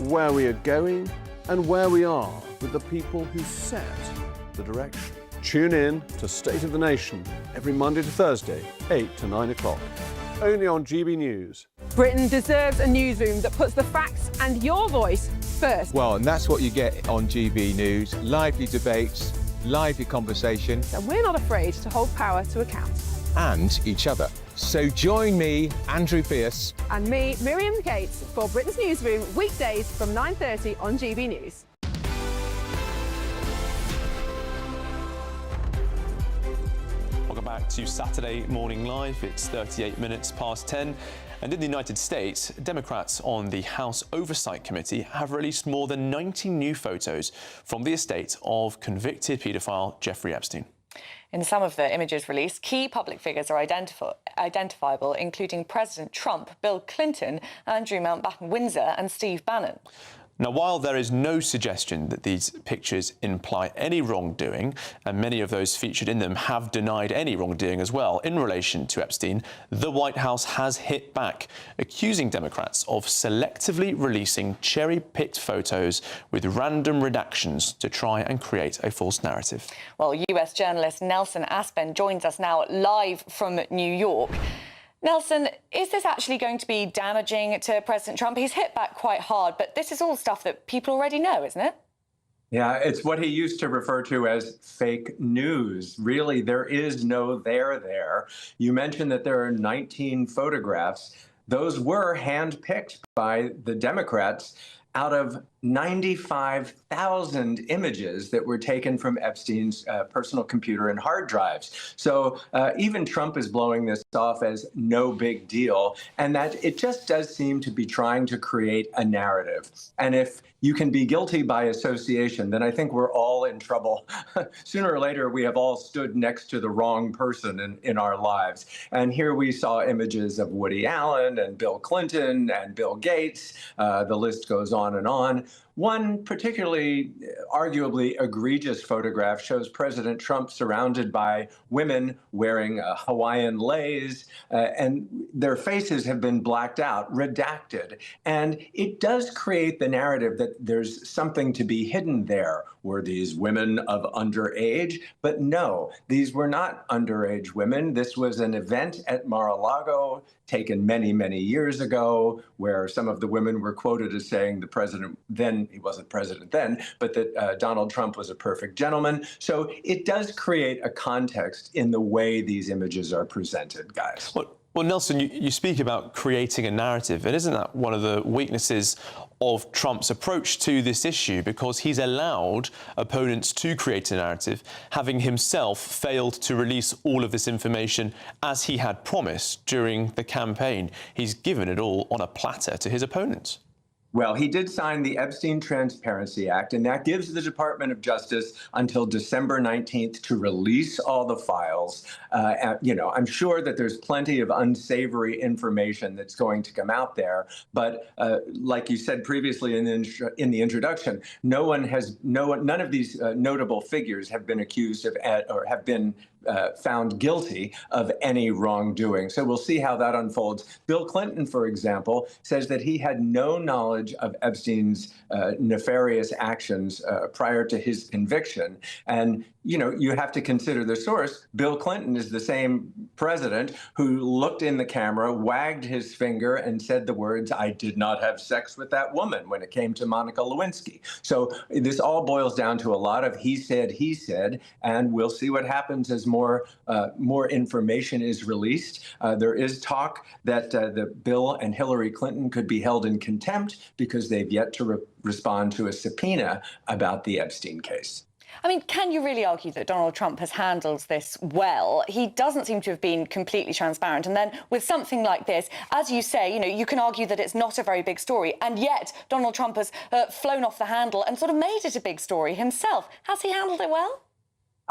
where we are going, and where we are with the people who set the direction. Tune in to State of the Nation every Monday to Thursday, 8 to 9 o'clock, only on GB News. Britain deserves a newsroom that puts the facts and your voice first. Well, and that's what you get on GB News. Lively debates, lively conversation. And we're not afraid to hold power to account. And each other. So join me, Andrew Pierce. And me, Miriam Gates, for Britain's Newsroom, weekdays from 9:30 on GB News. Welcome back to Saturday Morning Live. It's 38 minutes past 10. And in the United States, Democrats on the House Oversight Committee have released more than 90 new photos from the estate of convicted paedophile Jeffrey Epstein. In some of the images released, key public figures are identifiable, including President Trump, Bill Clinton, Andrew Mountbatten-Windsor and Steve Bannon. Now, while there is no suggestion that these pictures imply any wrongdoing, and many of those featured in them have denied any wrongdoing as well in relation to Epstein, the White House has hit back, accusing Democrats of selectively releasing cherry-picked photos with random redactions to try and create a false narrative. Well, US journalist Nelson Aspen joins us now live from New York. Nelson, is this actually going to be damaging to President Trump? He's hit back quite hard, but this is all stuff that people already know, isn't it? Yeah, it's what he used to refer to as fake news. Really, there is no there. You mentioned that there are 19 photographs. Those were handpicked by the Democrats out of 95,000 images that were taken from Epstein's personal computer and hard drives. So even Trump is blowing this off as no big deal, and that it just does seem to be trying to create a narrative. And if you can be guilty by association, then I think we're all in trouble. Sooner or later, we have all stood next to the wrong person in our lives. And here we saw images of Woody Allen and Bill Clinton and Bill Gates. The list goes on and on. One particularly arguably egregious photograph shows President Trump surrounded by women wearing Hawaiian leis, and their faces have been blacked out, redacted. And it does create the narrative that there's something to be hidden there. Were these women of underage? But no, these were not underage women. This was an event at Mar-a-Lago taken many, many years ago, where some of the women were quoted as saying the president then, he wasn't president then, but that Donald Trump was a perfect gentleman. So it does create a context in the way these images are presented, guys. Well, Nelson, you speak about creating a narrative, and isn't that one of the weaknesses of Trump's approach to this issue? Because he's allowed opponents to create a narrative, having himself failed to release all of this information as he had promised during the campaign. He's given it all on a platter to his opponents. Well, he did sign the Epstein Transparency Act, and that gives the Department of Justice until December 19th to release all the files. I'm sure that there's plenty of unsavory information that's going to come out there. But like you said previously in the introduction, none of these notable figures have been accused of or have been found guilty of any wrongdoing. So we'll see how that unfolds. Bill Clinton, for example, says that he had no knowledge of Epstein's nefarious actions prior to his conviction. And, you have to consider the source. Bill Clinton is the same president who looked in the camera, wagged his finger, and said the words, "I did not have sex with that woman," when it came to Monica Lewinsky. So this all boils down to a lot of he said, and we'll see what happens as more information is released. There is talk that the Bill and Hillary Clinton could be held in contempt because they've yet to respond to a subpoena about the Epstein case. I mean, can you really argue that Donald Trump has handled this well? He doesn't seem to have been completely transparent. And then with something like this, as you say, you can argue that it's not a very big story. And yet Donald Trump has flown off the handle and sort of made it a big story himself. Has he handled it well?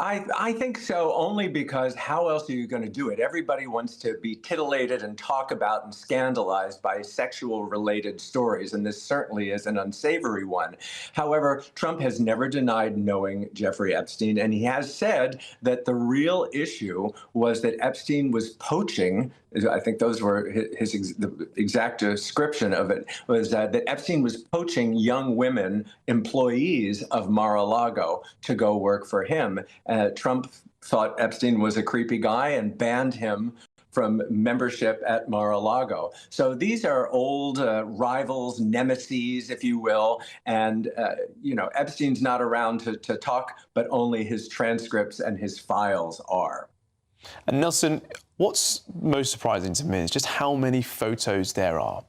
I think so, only because how else are you going to do it? Everybody wants to be titillated and talk about and scandalized by sexual-related stories, and this certainly is an unsavory one. However, Trump has never denied knowing Jeffrey Epstein, and he has said that the real issue was that Epstein was poaching. I think those were the exact description of it, was that Epstein was poaching young women, employees of Mar-a-Lago, to go work for him. Trump thought Epstein was a creepy guy and banned him from membership at Mar-a-Lago. So these are old rivals, nemeses, if you will. And, Epstein's not around to talk, but only his transcripts and his files are. And Nelson, what's most surprising to me is just how many photos there are.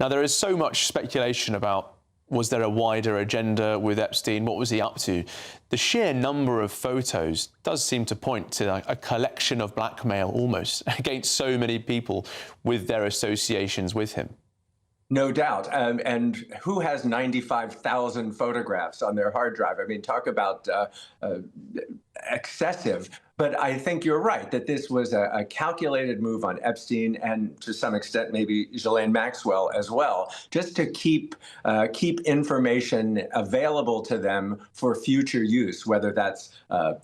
Now, there is so much speculation about, was there a wider agenda with Epstein? What was he up to? The sheer number of photos does seem to point to a collection of blackmail almost against so many people with their associations with him. No doubt. And who has 95,000 photographs on their hard drive? I mean, talk about excessive. But I think you're right that this was a calculated move on Epstein and to some extent maybe Ghislaine Maxwell as well, just to keep information available to them for future use, whether that's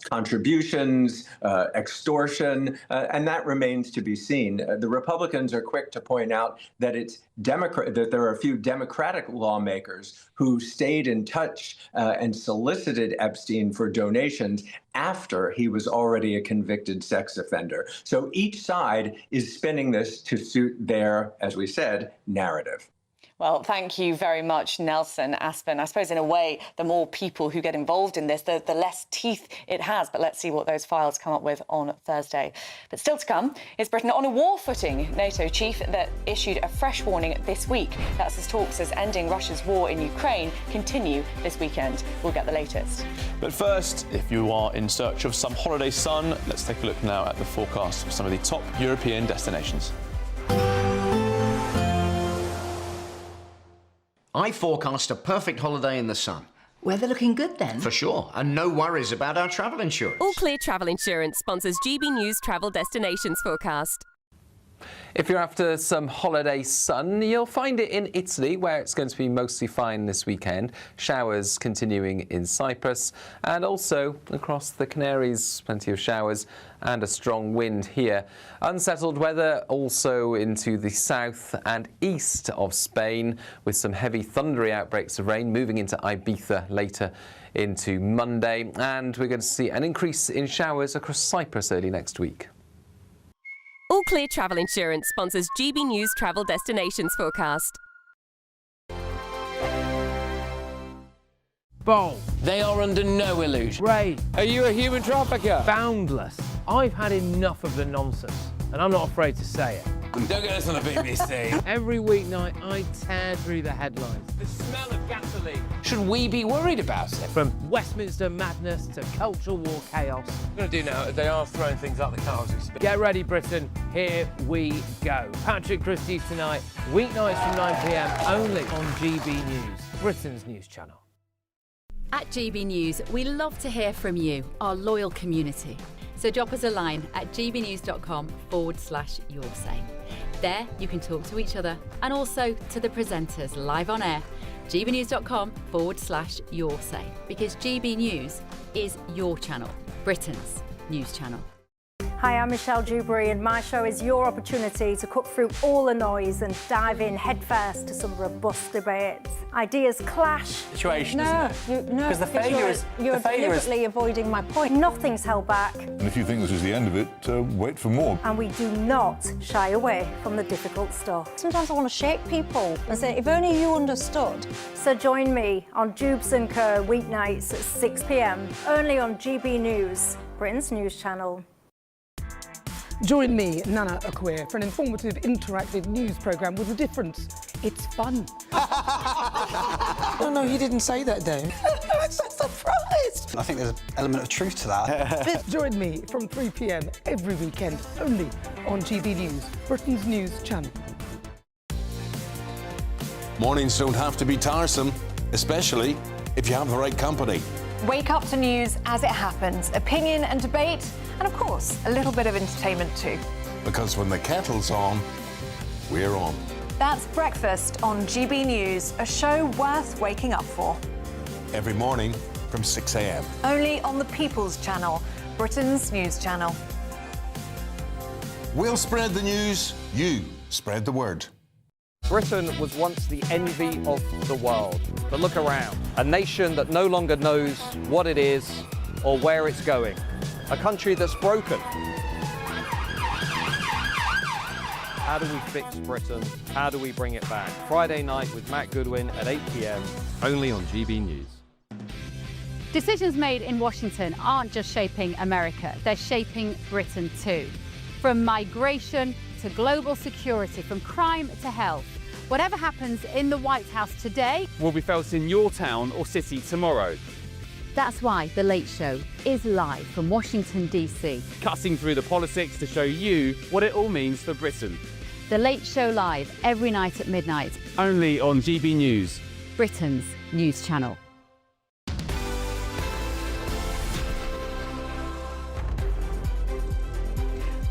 contributions, extortion, and that remains to be seen. The Republicans are quick to point out that that there are a few Democratic lawmakers who stayed in touch and solicited Epstein for donations after he was already a convicted sex offender. So each side is spinning this to suit their, as we said, narrative. Well, thank you very much, Nelson Aspen. I suppose in a way, the more people who get involved in this, the less teeth it has. But let's see what those files come up with on Thursday. But still to come, is Britain on a war footing? NATO chief that issued a fresh warning this week. That's as talks as ending Russia's war in Ukraine continue this weekend. We'll get the latest. But first, if you are in search of some holiday sun, let's take a look now at the forecast for some of the top European destinations. I forecast a perfect holiday in the sun. Weather looking good then? For sure, and no worries about our travel insurance. All Clear Travel Insurance sponsors GB News Travel Destinations forecast. If you're after some holiday sun, you'll find it in Italy, where it's going to be mostly fine this weekend. Showers continuing in Cyprus, and also across the Canaries, plenty of showers and a strong wind here. Unsettled weather also into the south and east of Spain, with some heavy thundery outbreaks of rain moving into Ibiza later into Monday. And we're going to see an increase in showers across Cyprus early next week. All Clear Travel Insurance sponsors GB News Travel Destinations forecast. Bold. They are under no illusion. Ray. Are you a human trafficker? Boundless. I've had enough of the nonsense, and I'm not afraid to say it. Don't get this on the BBC. Every weeknight, I tear through the headlines. The smell of gasoline. Should we be worried about it? From Westminster madness to cultural war chaos. What I'm going to do now is they are throwing things out the car as we speak. Get ready, Britain. Here we go. Patrick Christie's tonight, weeknights from 9 p.m, only on GB News, Britain's news channel. At GB News, we love to hear from you, our loyal community. So drop us a line at gbnews.com/yoursay. There you can talk to each other and also to the presenters live on air. gbnews.com/yoursay, because GB News is your channel, Britain's news channel. Hi, I'm Michelle Dewberry, and my show is your opportunity to cut through all the noise and dive in headfirst to some robust debates. Ideas clash. Situation, no, isn't it? No, because you're deliberately avoiding my point. Nothing's held back. And if you think this is the end of it, wait for more. And we do not shy away from the difficult stuff. Sometimes I want to shake people and say, if only you understood. So join me on Dubes & Co. weeknights at 6 p.m, only on GB News, Britain's news channel. Join me, Nana Akweer, for an informative, interactive news programme with a difference. It's fun. No, he didn't say that, though. I'm so surprised. I think there's an element of truth to that. Join me from 3 p.m. every weekend, only on GB News, Britain's news channel. Mornings don't have to be tiresome, especially if you have the right company. Wake up to news as it happens, opinion and debate, and of course, a little bit of entertainment too. Because when the kettle's on, we're on. That's Breakfast on GB News, a show worth waking up for. Every morning from 6 a.m. Only on the People's Channel, Britain's news channel. We'll spread the news, you spread the word. Britain was once the envy of the world. But look around. A nation that no longer knows what it is or where it's going. A country that's broken. How do we fix Britain? How do we bring it back? Friday night with Matt Goodwin at 8 p.m, only on GB News. Decisions made in Washington aren't just shaping America, they're shaping Britain too. From migration to global security, from crime to health. Whatever happens in the White House today will be felt in your town or city tomorrow. That's why The Late Show is live from Washington, D.C. Cutting through the politics to show you what it all means for Britain. The Late Show live every night at midnight. Only on GB News, Britain's news channel.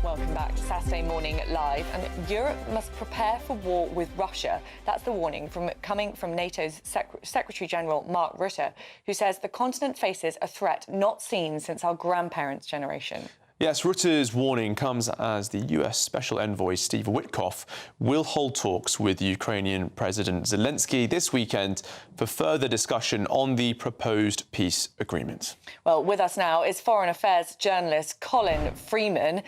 Welcome back to Saturday Morning Live. And Europe must prepare for war with Russia. That's the warning coming from NATO's Secretary-General Mark Rutte, who says the continent faces a threat not seen since our grandparents' generation. Yes, Rutte's warning comes as the US Special Envoy Steve Witkoff will hold talks with Ukrainian President Zelensky this weekend for further discussion on the proposed peace agreement. Well, with us now is Foreign Affairs journalist Colin Freeman.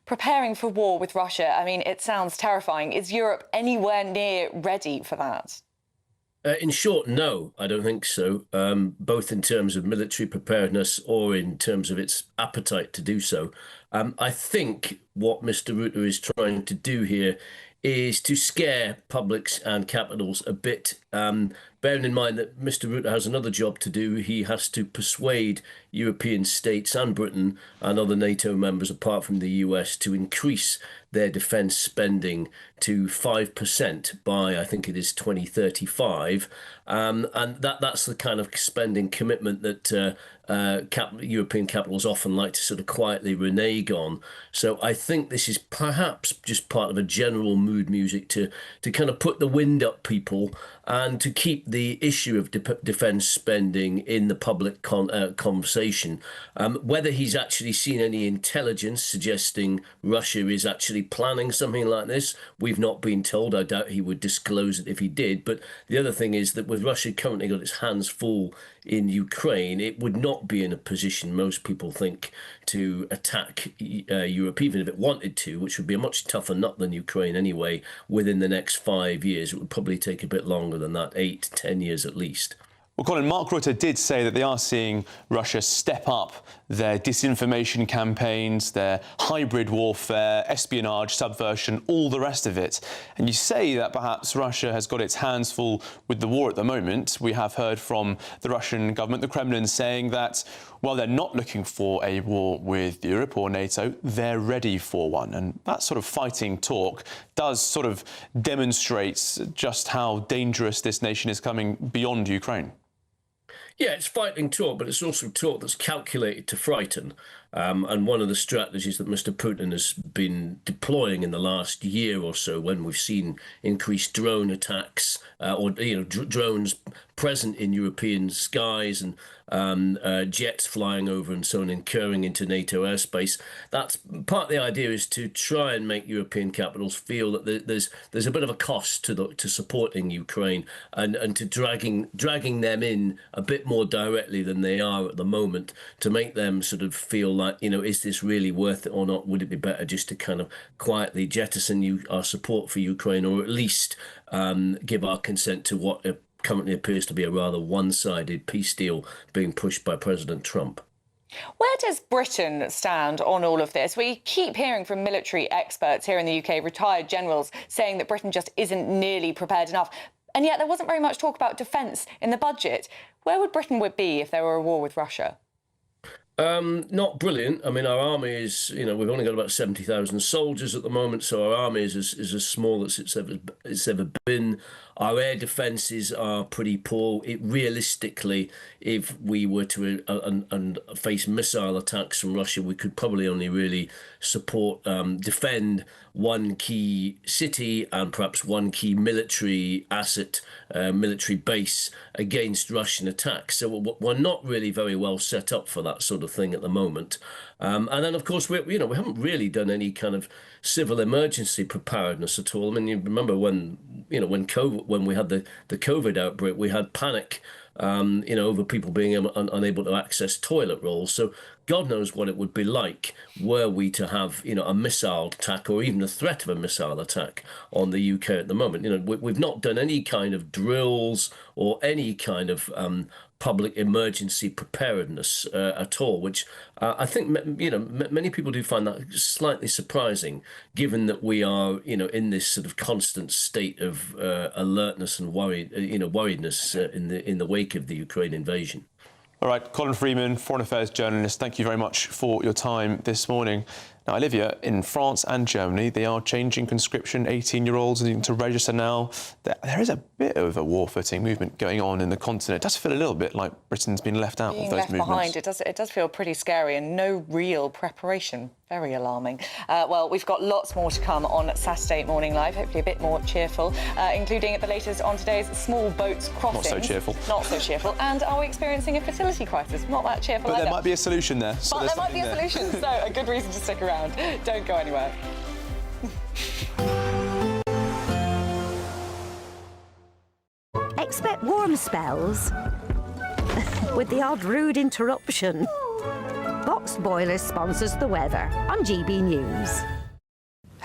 preparing for war with Russia? I mean, it sounds terrifying. Is Europe anywhere near ready for that? In short, no, I don't think so, both in terms of military preparedness or in terms of its appetite to do so. I think what Mr. Rutte is trying to do here is to scare publics and capitals a bit, bearing in mind that Mr. Rutte has another job to do. He has to persuade European states and Britain and other NATO members, apart from the US, to increase their defence spending to 5% by, I think it is 2035. And that's the kind of spending commitment that European capitals often like to sort of quietly renege on. So I think this is perhaps just part of a general mood music to kind of put the wind up people and to keep the issue of defence spending in the public conversation. Whether he's actually seen any intelligence suggesting Russia is actually planning something like this, we've not been told. I doubt he would disclose it if he did. But the other thing is that with Russia currently got its hands full in Ukraine, it would not be in a position, most people think, to attack Europe, even if it wanted to, which would be a much tougher nut than Ukraine anyway, within the next 5 years. It would probably take a bit longer than that, 8 to 10 years at least. Well, Colin, Mark Rutte did say that they are seeing Russia step up their disinformation campaigns, their hybrid warfare, espionage, subversion, all the rest of it. And you say that perhaps Russia has got its hands full with the war at the moment. We have heard from the Russian government, the Kremlin, saying that, well, they're not looking for a war with Europe or NATO, they're ready for one. And that sort of fighting talk does sort of demonstrate just how dangerous this nation is coming beyond Ukraine. Yeah, it's fighting talk, but it's also talk that's calculated to frighten. And one of the strategies that Mr. Putin has been deploying in the last year or so, when we've seen increased drone attacks or drones present in European skies and jets flying over and so on, incurring into NATO airspace. That's part of the idea, is to try and make European capitals feel that there's a bit of a cost to supporting Ukraine and to dragging them in a bit more directly than they are at the moment, to make them sort of feel like, is this really worth it or not? Would it be better just to kind of quietly jettison our support for Ukraine, or at least give our consent to what currently appears to be a rather one-sided peace deal being pushed by President Trump? Where does Britain stand on all of this? We keep hearing from military experts here in the UK, retired generals, saying that Britain just isn't nearly prepared enough. And yet there wasn't very much talk about defence in the budget. Where would Britain be if there were a war with Russia? Not brilliant. I mean, our army is, we've only got about 70,000 soldiers at the moment, so our army is as small as it's ever been. Our air defences are pretty poor. Realistically, if we were to face missile attacks from Russia, we could probably only really defend one key city and perhaps one key military asset, military base against Russian attacks. So we're not really very well set up for that sort of thing at the moment. And then, of course, we haven't really done any kind of civil emergency preparedness at all. I mean, you remember when we had the COVID outbreak, we had panic, over people being unable to access toilet rolls. So God knows what it would be like were we to have, a missile attack or even the threat of a missile attack on the UK at the moment. We've not done any kind of drills or any kind of public emergency preparedness at all, which I think many people do find that slightly surprising, given that we are in this sort of constant state of alertness and worriedness in the wake of the Ukraine invasion. All right, Colin Freeman, Foreign Affairs journalist, thank you very much for your time this morning. Now, Olivia, in France and Germany, they are changing conscription. 18-year-olds needing to register now. There is a bit of a war-footing movement going on in the continent. It does feel a little bit like Britain's been left out of those movements. Behind, it does feel pretty scary, and no real preparation. Very alarming. Well, we've got lots more to come on Saturday Morning Live, hopefully a bit more cheerful, including the latest on today's small boats crossings. Not so cheerful. Not so cheerful. And are we experiencing a fertility crisis? Not that cheerful But either. there might be a solution there. But there might be a solution, so a good reason to stick around. Don't go anywhere. Expect warm spells with the odd rude interruption. Box Boiler sponsors the weather on GB News.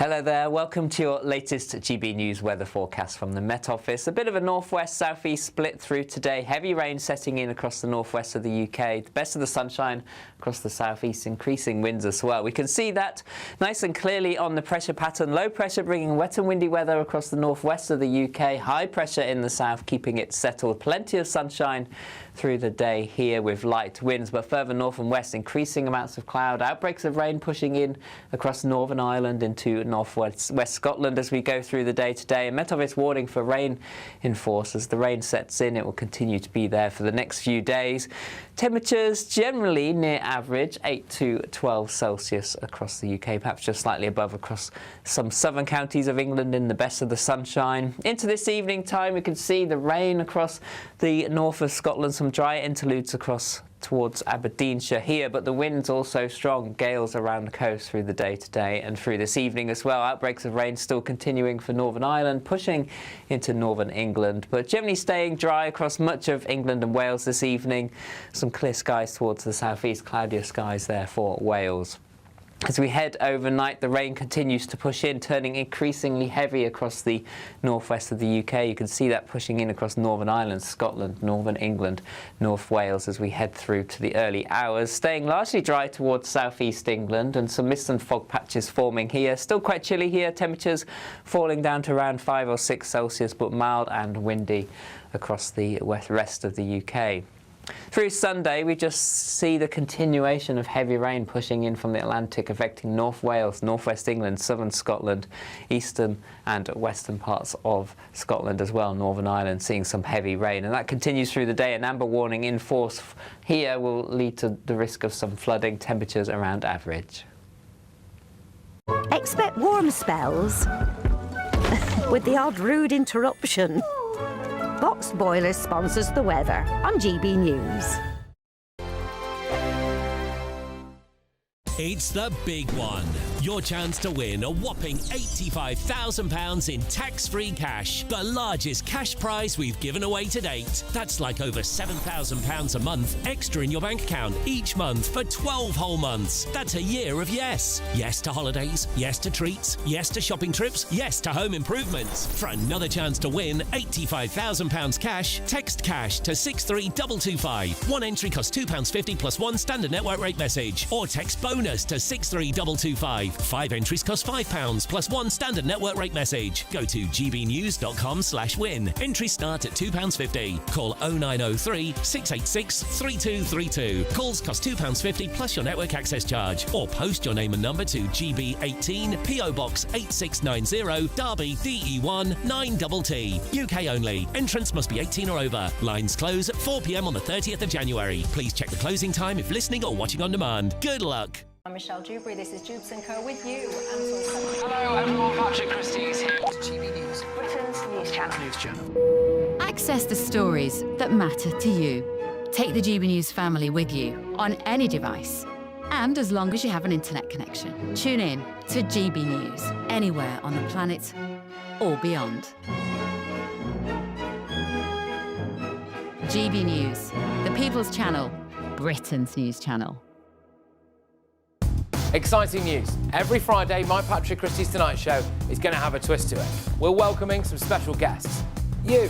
Hello there, welcome to your latest GB News weather forecast from the Met Office. A bit of a northwest-southeast split through today. Heavy rain setting in across the northwest of the UK. The best of the sunshine across the southeast, increasing winds as well. We can see that nice and clearly on the pressure pattern. Low pressure bringing wet and windy weather across the northwest of the UK. High pressure in the south keeping it settled. Plenty of sunshine through the day here with light winds, but further north and west, increasing amounts of cloud. Outbreaks of rain pushing in across Northern Ireland into northwest Scotland as we go through the day today. And Met Office warning for rain in force. As the rain sets in, it will continue to be there for the next few days. Temperatures generally near average, 8 to 12 Celsius across the UK, perhaps just slightly above across some southern counties of England in the best of the sunshine. Into this evening time, we can see the rain across the north of Scotland, some dry interludes across towards Aberdeenshire here, but the wind's also strong. Gales around the coast through the day today and through this evening as well. Outbreaks of rain still continuing for Northern Ireland, pushing into northern England, but generally staying dry across much of England and Wales this evening. Some clear skies towards the southeast, cloudier skies there for Wales. As we head overnight, the rain continues to push in, turning increasingly heavy across the northwest of the UK. You can see that pushing in across Northern Ireland, Scotland, Northern England, North Wales as we head through to the early hours. Staying largely dry towards southeast England and some mist and fog patches forming here. Still quite chilly here, temperatures falling down to around 5 or 6 Celsius, but mild and windy across the rest of the UK. Through Sunday, we just see the continuation of heavy rain pushing in from the Atlantic, affecting North Wales, northwest England, southern Scotland, eastern and western parts of Scotland as well. Northern Ireland seeing some heavy rain, and that continues through the day. An amber warning in force here will lead to the risk of some flooding. Temperatures around average. Expect warm spells with the odd rude interruption. Boxed Boilers sponsors the weather on GB News. It's the big one. Your chance to win a whopping £85,000 in tax-free cash. The largest cash prize we've given away to date. That's like over £7,000 a month extra in your bank account each month for 12 whole months. That's a year of yes. Yes to holidays, yes to treats, yes to shopping trips, yes to home improvements. For another chance to win £85,000 cash, text cash to 63225. One entry costs £2.50 plus one standard network rate message. Or text bonus to 63225. 5 entries cost £5 plus one standard network rate message. Go to gbnews.com/win. Entries start at £2.50. Call 0903 686 3232. Calls cost £2.50 plus your network access charge. Or post your name and number to GB18 PO Box 8690 Derby DE1 9TT. UK only. Entrance must be 18 or over. Lines close at 4 p.m. on the 30th of January. Please check the closing time if listening or watching on demand. Good luck. I'm Michelle Dewberry, this is Jubes & Co with you. Hello everyone, Patrick Christie is here. GB News, Britain's news channel. Access the stories that matter to you. Take the GB News family with you on any device. And as long as you have an internet connection, tune in to GB News anywhere on the planet or beyond. GB News, the People's Channel, Britain's news channel. Exciting news. Every Friday, my Patrick Christie's Tonight Show is going to have a twist to it. We're welcoming some special guests. You.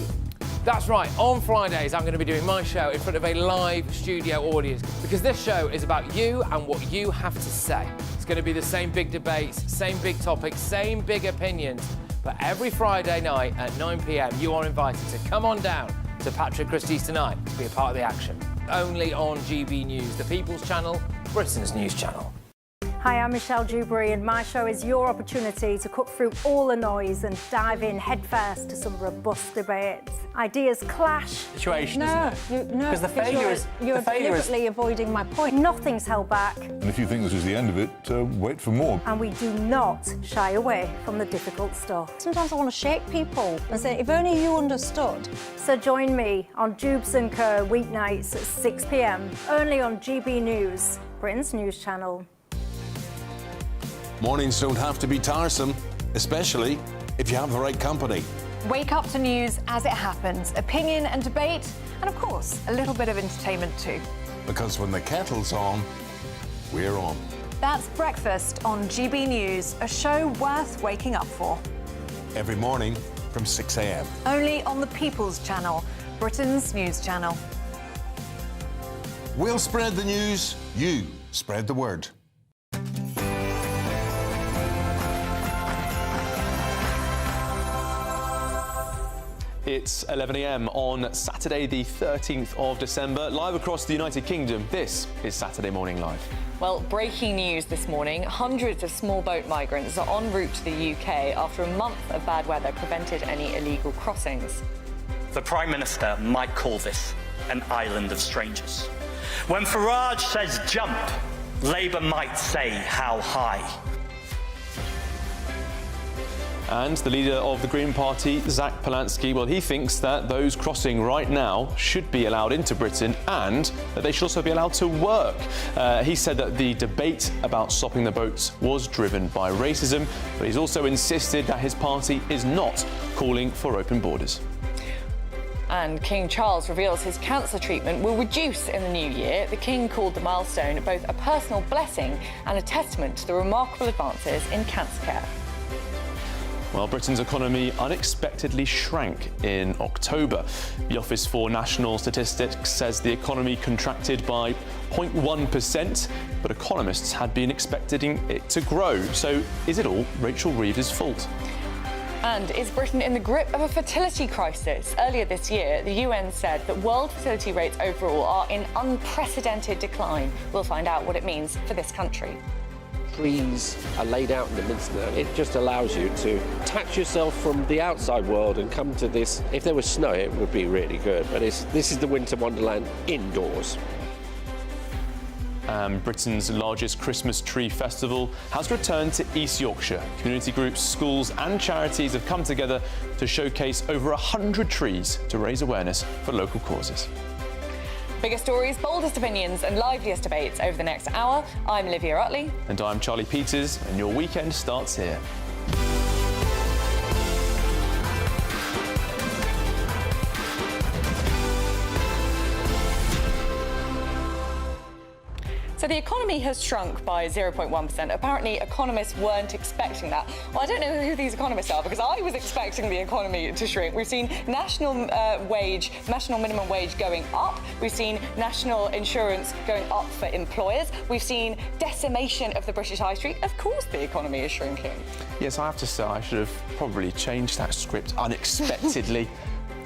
That's right, on Fridays I'm going to be doing my show in front of a live studio audience because this show is about you and what you have to say. It's going to be the same big debates, same big topics, same big opinions. But every Friday night at 9 p.m, you are invited to come on down to Patrick Christie's Tonight to be a part of the action. Only on GB News, the People's Channel, Britain's news channel. Hi, I'm Michelle Dewberry and my show is your opportunity to cut through all the noise and dive in headfirst to some robust debates. Ideas clash. Situation, isn't it? Because the failure is... You're deliberately avoiding my point. Nothing's held back. And if you think this is the end of it, wait for more. And we do not shy away from the difficult stuff. Sometimes I want to shake people and say, if only you understood. So join me on Jubes & Co weeknights at 6 p.m, only on GB News, Britain's news channel. Mornings don't have to be tiresome, especially if you have the right company. Wake up to news as it happens, opinion and debate, and of course, a little bit of entertainment too. Because when the kettle's on, we're on. That's Breakfast on GB News, a show worth waking up for. Every morning from 6 a.m. Only on the People's Channel, Britain's news channel. We'll spread the news, you spread the word. It's 11 a.m. on Saturday, the 13th of December. Live across the United Kingdom, this is Saturday Morning Live. Well, breaking news this morning. Hundreds of small boat migrants are en route to the UK after a month of bad weather prevented any illegal crossings. The Prime Minister might call this an island of strangers. When Farage says jump, Labour might say how high. And the leader of the Green Party, Zach Polansky, well, he thinks that those crossing right now should be allowed into Britain and that they should also be allowed to work. He said that the debate about stopping the boats was driven by racism, but he's also insisted that his party is not calling for open borders. And King Charles reveals his cancer treatment will reduce in the new year. The King called the milestone both a personal blessing and a testament to the remarkable advances in cancer care. Well, Britain's economy unexpectedly shrank in October. The Office for National Statistics says the economy contracted by 0.1%, but economists had been expecting it to grow. So is it all Rachel Reeves' fault? And is Britain in the grip of a fertility crisis? Earlier this year, the UN said that world fertility rates overall are in unprecedented decline. We'll find out what it means for this country. Trees are laid out in the midst of that. It just allows you to detach yourself from the outside world and come to this. If there was snow, it would be really good, but this is the winter wonderland indoors. Britain's largest Christmas tree festival has returned to East Yorkshire. Community groups, schools and charities have come together to showcase over 100 trees to raise awareness for local causes. Biggest stories, boldest opinions and liveliest debates over the next hour. I'm Olivia Utley. And I'm Charlie Peters, and your weekend starts here. So the economy has shrunk by 0.1%. Apparently, economists weren't expecting that. Well, I don't know who these economists are because I was expecting the economy to shrink. We've seen national minimum wage going up. We've seen national insurance going up for employers. We've seen decimation of the British high street. Of course, the economy is shrinking. Yes, I have to say I should have probably changed that script unexpectedly.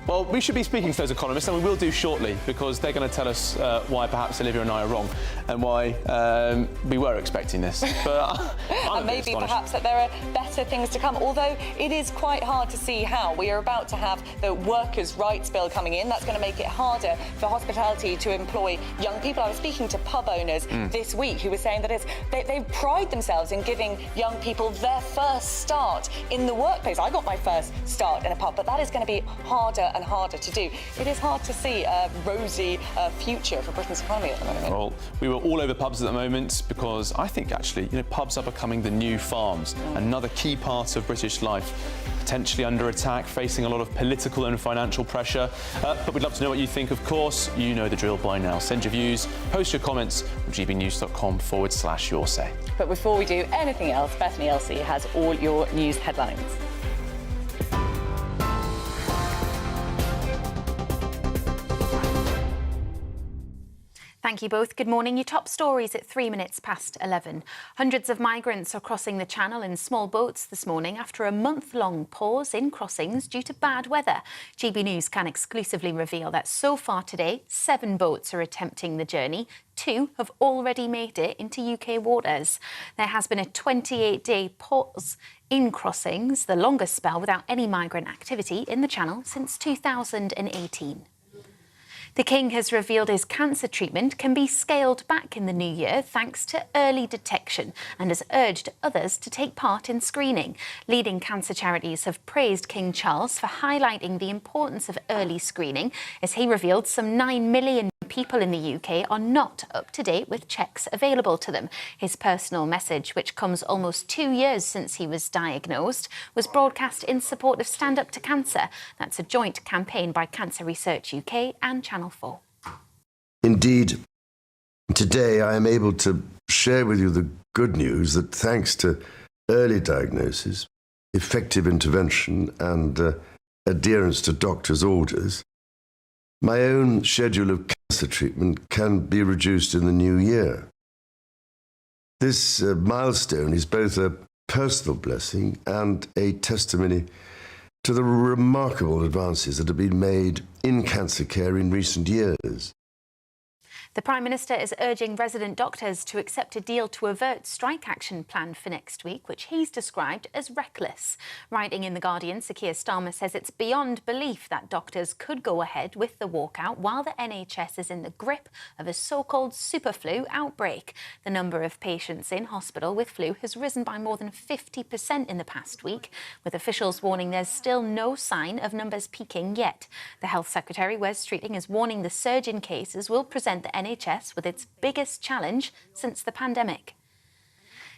Well, we should be speaking to those economists, and we will do shortly, because they're going to tell us why perhaps Olivia and I are wrong, and why we were expecting this. But and maybe perhaps that there are better things to come, although it is quite hard to see how. We are about to have the Workers' Rights Bill coming in. That's going to make it harder for hospitality to employ young people. I was speaking to pub owners this week who were saying that they pride themselves in giving young people their first start in the workplace. I got my first start in a pub, but that is going to be harder and harder to do. It is hard to see a rosy future for Britain's economy at the moment. Well, we were all over pubs at the moment because I think actually, pubs are becoming the new farms. Another key part of British life, potentially under attack, facing a lot of political and financial pressure. But we'd love to know what you think, of course. You know the drill by now. Send your views, post your comments on gbnews.com/your say. But before we do anything else, Bethany Elsey has all your news headlines. Thank you both. Good morning. Your top stories at 3 minutes past 11. Hundreds of migrants are crossing the Channel in small boats this morning after a month-long pause in crossings due to bad weather. GB News can exclusively reveal that so far today, 7 boats are attempting the journey. 2 have already made it into UK waters. There has been a 28-day pause in crossings, the longest spell without any migrant activity in the Channel since 2018. The King has revealed his cancer treatment can be scaled back in the new year thanks to early detection and has urged others to take part in screening. Leading cancer charities have praised King Charles for highlighting the importance of early screening as he revealed some 9 million people in the UK are not up to date with checks available to them. His personal message, which comes almost 2 years since he was diagnosed, was broadcast in support of Stand Up to Cancer. That's a joint campaign by Cancer Research UK and Channel 4. Indeed, today I am able to share with you the good news that thanks to early diagnosis, effective intervention and adherence to doctors' orders, my own schedule of cancer treatment can be reduced in the new year. This milestone is both a personal blessing and a testimony to the remarkable advances that have been made in cancer care in recent years. The Prime Minister is urging resident doctors to accept a deal to avert strike action planned for next week, which he's described as reckless. Writing in The Guardian, Sir Keir Starmer says it's beyond belief that doctors could go ahead with the walkout while the NHS is in the grip of a so-called superflu outbreak. The number of patients in hospital with flu has risen by more than 50% in the past week, with officials warning there's still no sign of numbers peaking yet. The Health Secretary, Wes Streeting, is warning the surge in cases will present the NHS with its biggest challenge since the pandemic.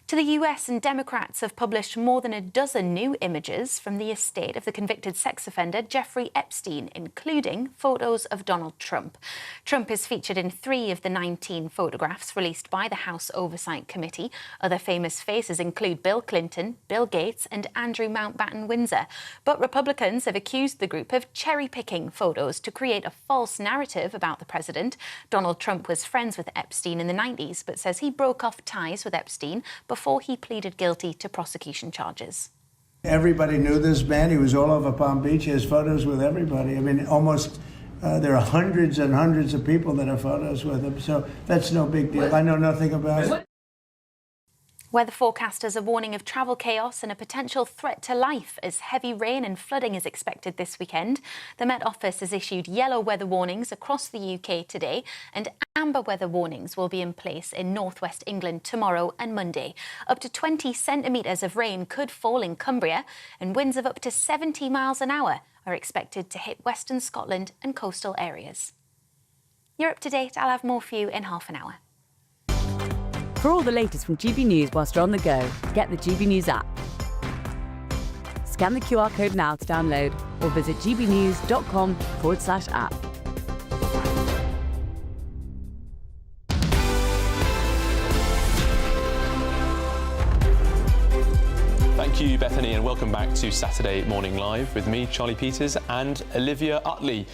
To the US, and Democrats have published more than a dozen new images from the estate of the convicted sex offender Jeffrey Epstein, including photos of Donald Trump. Trump is featured in 3 of the 19 photographs released by the House Oversight Committee. Other famous faces include Bill Clinton, Bill Gates and Andrew Mountbatten Windsor. But Republicans have accused the group of cherry-picking photos to create a false narrative about the president. Donald Trump was friends with Epstein in the 90s, but says he broke off ties with Epstein before he pleaded guilty to prosecution charges. Everybody knew this man. He was all over Palm Beach. He has photos with everybody. I mean, almost there are hundreds and hundreds of people that have photos with him. So that's no big deal. I know nothing about it. Weather forecasters are warning of travel chaos and a potential threat to life as heavy rain and flooding is expected this weekend. The Met Office has issued yellow weather warnings across the UK today, and amber weather warnings will be in place in northwest England tomorrow and Monday. Up to 20 centimetres of rain could fall in Cumbria, and winds of up to 70 miles an hour are expected to hit western Scotland and coastal areas. You're up to date. I'll have more for you in half an hour. For all the latest from GB News whilst you're on the go, get the GB News app. Scan the QR code now to download or visit gbnews.com/app. Thank you, Bethany, and welcome back to Saturday Morning Live with me, Charlie Peters, and Olivia Utley.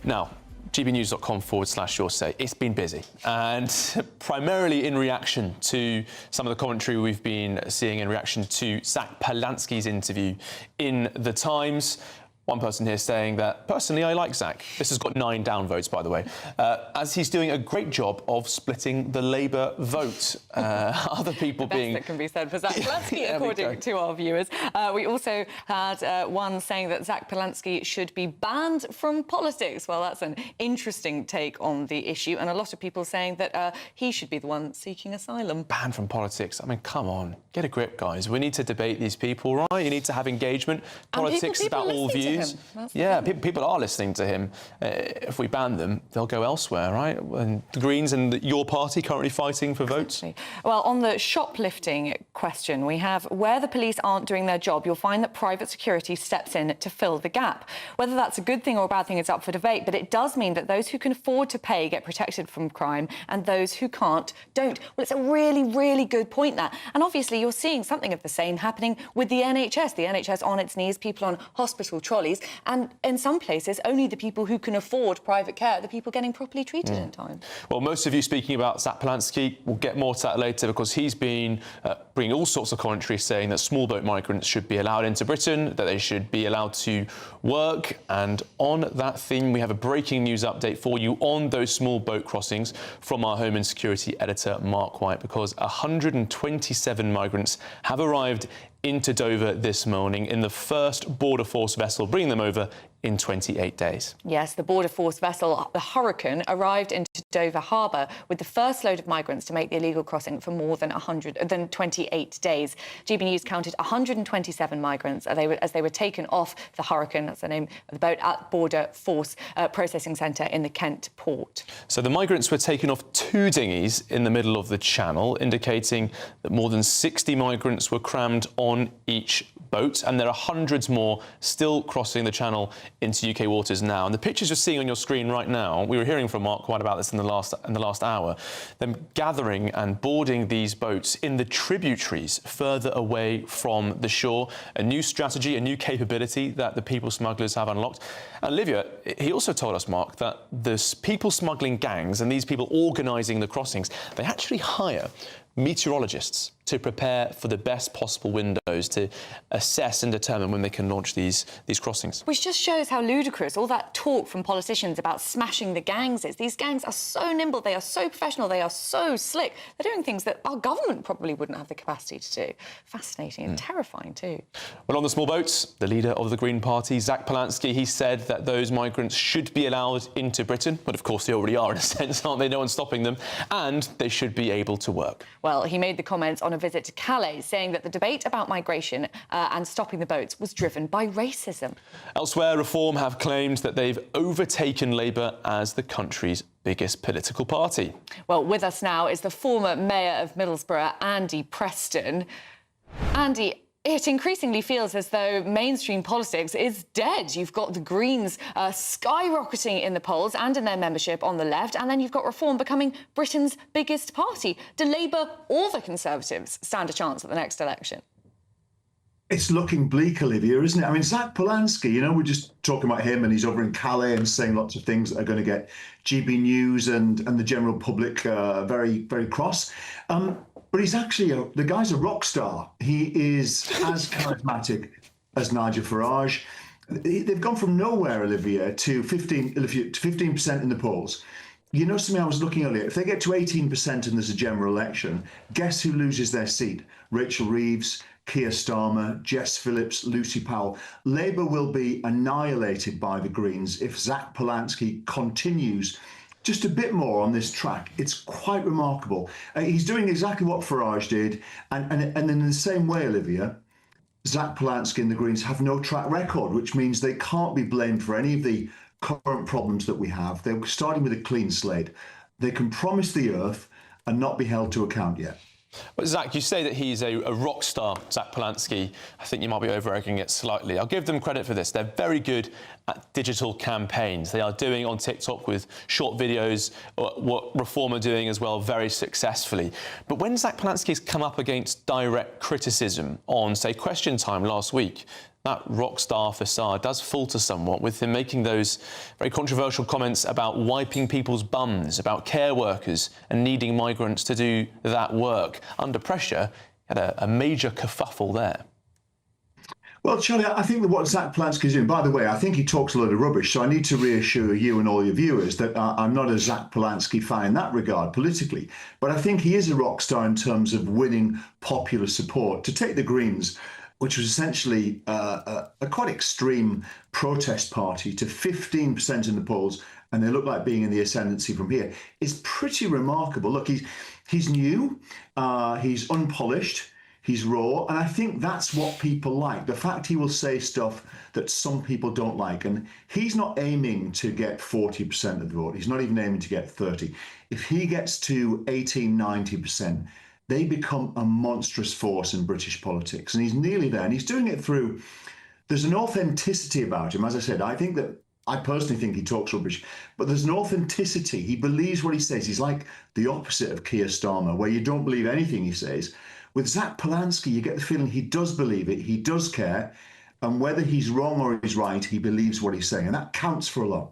Now, gbnews.com/your say. It's been busy, and primarily in reaction to some of the commentary we've been seeing in reaction to Zach Polanski's interview in The Times. One person here saying that, personally, I like Zach. This has got 9 downvotes, by the way, as he's doing a great job of splitting the Labour vote. Other people the best being... that can be said for Zach Polanski, according to our viewers. We also had one saying that Zach Polanski should be banned from politics. Well, that's an interesting take on the issue, and a lot of people saying that he should be the one seeking asylum. Banned from politics? I mean, come on. Get a grip, guys. We need to debate these people, right? You need to have engagement. Politics is about all views. Yeah, people are listening to him. If we ban them, they'll go elsewhere, right? And the Greens and your party currently fighting for votes? Well, on the shoplifting question, we have where the police aren't doing their job, you'll find that private security steps in to fill the gap. Whether that's a good thing or a bad thing is up for debate, but it does mean that those who can afford to pay get protected from crime and those who can't don't. Well, it's a really, really good point, that. And obviously, you're seeing something of the same happening with the NHS. The NHS on its knees, people on hospital trolleys, and in some places, only the people who can afford private care are the people getting properly treated in time. Well, most of you speaking about Zach Polanski, we'll get more to that later, because he's been bringing all sorts of commentary saying that small boat migrants should be allowed into Britain, that they should be allowed to work. And on that theme, we have a breaking news update for you on those small boat crossings from our Home and Security editor, Mark White, because 127 migrants have arrived into Dover this morning in the first Border Force vessel, bringing them over in 28 days. Yes, the Border Force vessel, the Hurricane, arrived into Dover Harbour with the first load of migrants to make the illegal crossing for more than 28 days. GB News counted 127 migrants as they were taken off the Hurricane, that's the name of the boat, at Border Force Processing Centre in the Kent port. So the migrants were taken off 2 dinghies in the middle of the channel, indicating that more than 60 migrants were crammed on each boat, and there are hundreds more still crossing the channel into UK waters now. And the pictures you're seeing on your screen right now, we were hearing from Mark quite about this in the last hour, them gathering and boarding these boats in the tributaries further away from the shore. A new strategy, a new capability that the people smugglers have unlocked. And Olivia, he also told us, Mark, that the people smuggling gangs and these people organising the crossings, they actually hire meteorologists to prepare for the best possible windows to assess and determine when they can launch these crossings. Which just shows how ludicrous all that talk from politicians about smashing the gangs is. These gangs are so nimble, they are so professional, they are so slick. They're doing things that our government probably wouldn't have the capacity to do. Fascinating and terrifying too. Well, on the small boats, the leader of the Green Party, Zach Polansky, he said that those migrants should be allowed into Britain. But of course they already are in a sense, aren't they? No one's stopping them. And they should be able to work. Well, he made the comments on a visit to Calais, saying that the debate about migration and stopping the boats was driven by racism. Elsewhere, Reform have claimed that they've overtaken Labour as the country's biggest political party. Well, with us now is the former mayor of Middlesbrough, Andy Preston. Andy, it increasingly feels as though mainstream politics is dead. You've got the Greens skyrocketing in the polls and in their membership on the left, and then you've got Reform becoming Britain's biggest party. Do Labour or the Conservatives stand a chance at the next election? It's looking bleak, Olivia, isn't it? I mean, Zach Polansky, you know, we're just talking about him and he's over in Calais and saying lots of things that are going to get GB and the general public very, very cross. But he's actually, the guy's a rock star. He is as charismatic as Nigel Farage. They've gone from nowhere, Olivia, to 15% in the polls. You know something I was looking earlier? If they get to 18% and there's a general election, guess who loses their seat? Rachel Reeves, Keir Starmer, Jess Phillips, Lucy Powell. Labour will be annihilated by the Greens if Zach Polansky continues just a bit more on this track. It's quite remarkable. He's doing exactly what Farage did. And in the same way, Olivia, Zach Polansky and the Greens have no track record, which means they can't be blamed for any of the current problems that we have. They're starting with a clean slate. They can promise the earth and not be held to account yet. Well, Zach, you say that he's a rock star, Zach Polansky. I think you might be over-egging it slightly. I'll give them credit for this. They're very good at digital campaigns. They are doing on TikTok with short videos what Reform are doing as well very successfully. But when Zach Polansky's come up against direct criticism on, say, Question Time last week, that rock star facade does falter somewhat, with him making those very controversial comments about wiping people's bums, about care workers and needing migrants to do that work. Under pressure, had a major kerfuffle there. Well, Charlie, I think that what Zach Polansky's doing, by the way, I think he talks a load of rubbish, so I need to reassure you and all your viewers that I'm not a Zach Polansky fan in that regard politically, but I think he is a rock star in terms of winning popular support. To take the Greens, which was essentially a quite extreme protest party, to 15% in the polls, and they look like being in the ascendancy from here, is pretty remarkable. Look, he's new, he's unpolished, he's raw, and I think that's what people like. The fact he will say stuff that some people don't like, and he's not aiming to get 40% of the vote. He's not even aiming to get 30. If he gets to 18, 90%, they become a monstrous force in British politics. And he's nearly there. And he's doing it through, there's an authenticity about him. As I said, I personally think he talks rubbish, but there's an authenticity. He believes what he says. He's like the opposite of Keir Starmer, where you don't believe anything he says. With Zach Polansky, you get the feeling he does believe it. He does care. And whether he's wrong or he's right, he believes what he's saying. And that counts for a lot.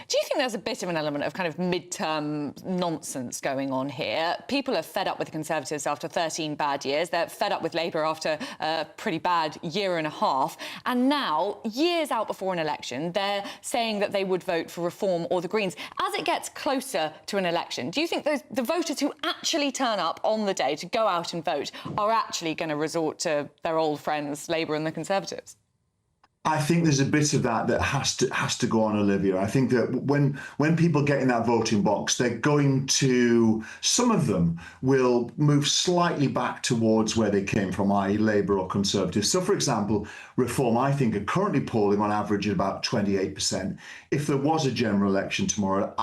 Do you think there's a bit of an element of kind of midterm nonsense going on here? People are fed up with the Conservatives after 13 bad years. They're fed up with Labour after a pretty bad year and a half. And now, years out before an election, they're saying that they would vote for Reform or the Greens. As it gets closer to an election, do you think the voters who actually turn up on the day to go out and vote are actually going to resort to their old friends, Labour and the Conservatives? I think there's a bit of that has to go on, Olivia. I think that when people get in that voting box, they're going to, some of them will move slightly back towards where they came from, i.e. Labour or Conservative. So, for example, Reform, I think, are currently polling on average at about 28%. If there was a general election tomorrow,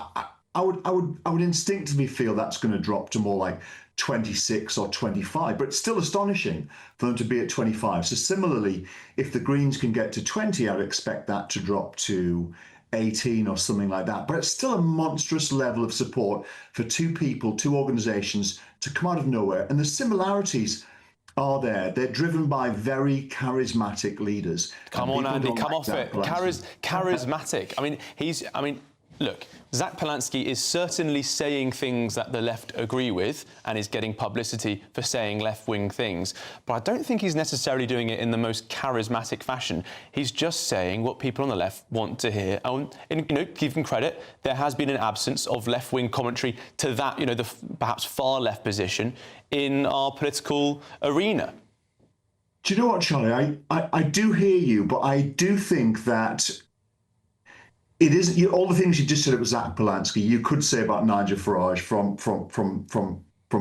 I would instinctively feel that's going to drop to more like 26 or 25, but it's still astonishing for them to be at 25. So similarly, if the Greens can get to 20, I'd expect that to drop to 18 or something like that. But it's still a monstrous level of support for two people, two organisations to come out of nowhere. And the similarities are there. They're driven by very charismatic leaders. Come on, Andy, come off it. Charismatic. I mean, look, Zach Polansky is certainly saying things that the left agree with and is getting publicity for saying left-wing things, but I don't think he's necessarily doing it in the most charismatic fashion. He's just saying what people on the left want to hear. And, give him credit, there has been an absence of left-wing commentary to that, the perhaps far-left position in our political arena. Do you know what, Charlie? I do hear you, but I do think that it isn't all the things you just said about Zach Polansky. You could say about Nigel Farage from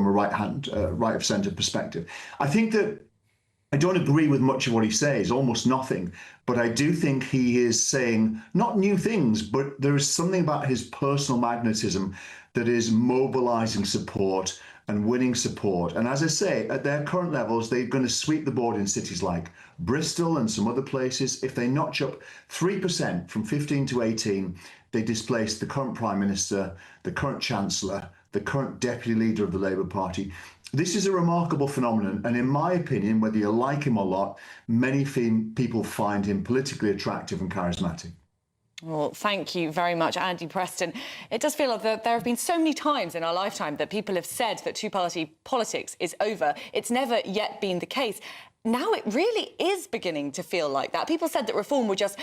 a right of centre perspective. I think that I don't agree with much of what he says, almost nothing. But I do think he is saying not new things, but there is something about his personal magnetism that is mobilising support and winning support. And as I say, at their current levels, they're going to sweep the board in cities like Bristol and some other places. If they notch up 3% from 15 to 18, they displace the current Prime Minister, the current Chancellor, the current Deputy Leader of the Labour Party. This is a remarkable phenomenon. And in my opinion, whether you like him or not, many people find him politically attractive and charismatic. Well, thank you very much, Andy Preston. It does feel like there have been so many times in our lifetime that people have said that two-party politics is over. It's never yet been the case. Now it really is beginning to feel like that. People said that Reform were just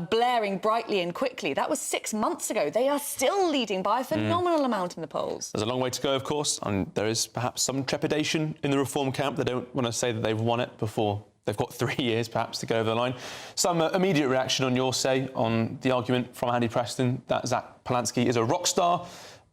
blaring brightly and quickly. That was 6 months ago. They are still leading by a phenomenal amount in the polls. There's a long way to go, of course, and there is perhaps some trepidation in the Reform camp. They don't want to say that they've won it before they've got 3 years, perhaps, to go over the line. Some immediate reaction on your say on the argument from Andy Preston that Zach Polansky is a rock star.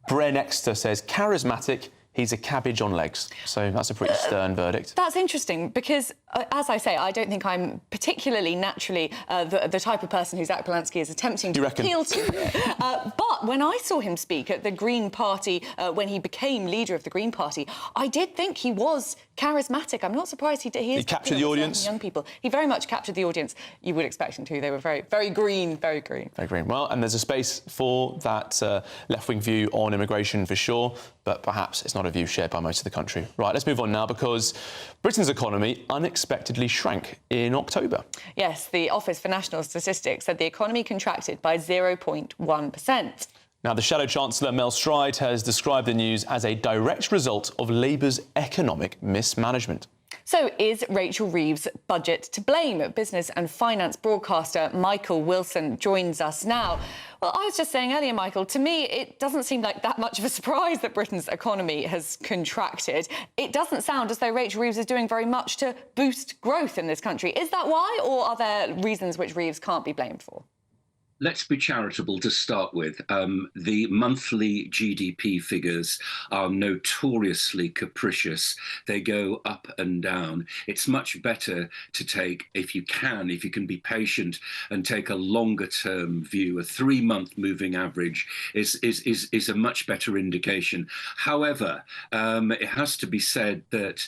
Bren Exeter says charismatic. He's a cabbage on legs. So that's a pretty stern verdict. That's interesting because, as I say, I don't think I'm particularly naturally the type of person who Zach Polansky is attempting to appeal to. But when I saw him speak at the Green Party, when he became leader of the Green Party, I did think he was charismatic. I'm not surprised he captured the audience. Young people. He very much captured the audience. You would expect him to. They were very, very green, very green. Very green. Well, and there's a space for that left-wing view on immigration for sure, but perhaps it's not a view shared by most of the country. Right, let's move on now because Britain's economy unexpectedly shrank in October. Yes, the Office for National Statistics said the economy contracted by 0.1%. Now, the Shadow Chancellor, Mel Stride, has described the news as a direct result of Labour's economic mismanagement. So is Rachel Reeves' budget to blame? Business and finance broadcaster Michael Wilson joins us now. Well, I was just saying earlier, Michael, to me, it doesn't seem like that much of a surprise that Britain's economy has contracted. It doesn't sound as though Rachel Reeves is doing very much to boost growth in this country. Is that why, or are there reasons which Reeves can't be blamed for? Let's be charitable to start with. The monthly GDP figures are notoriously capricious. They go up and down. It's much better to take, if you can be patient and take a longer term view. A 3-month moving average is a much better indication. However, it has to be said that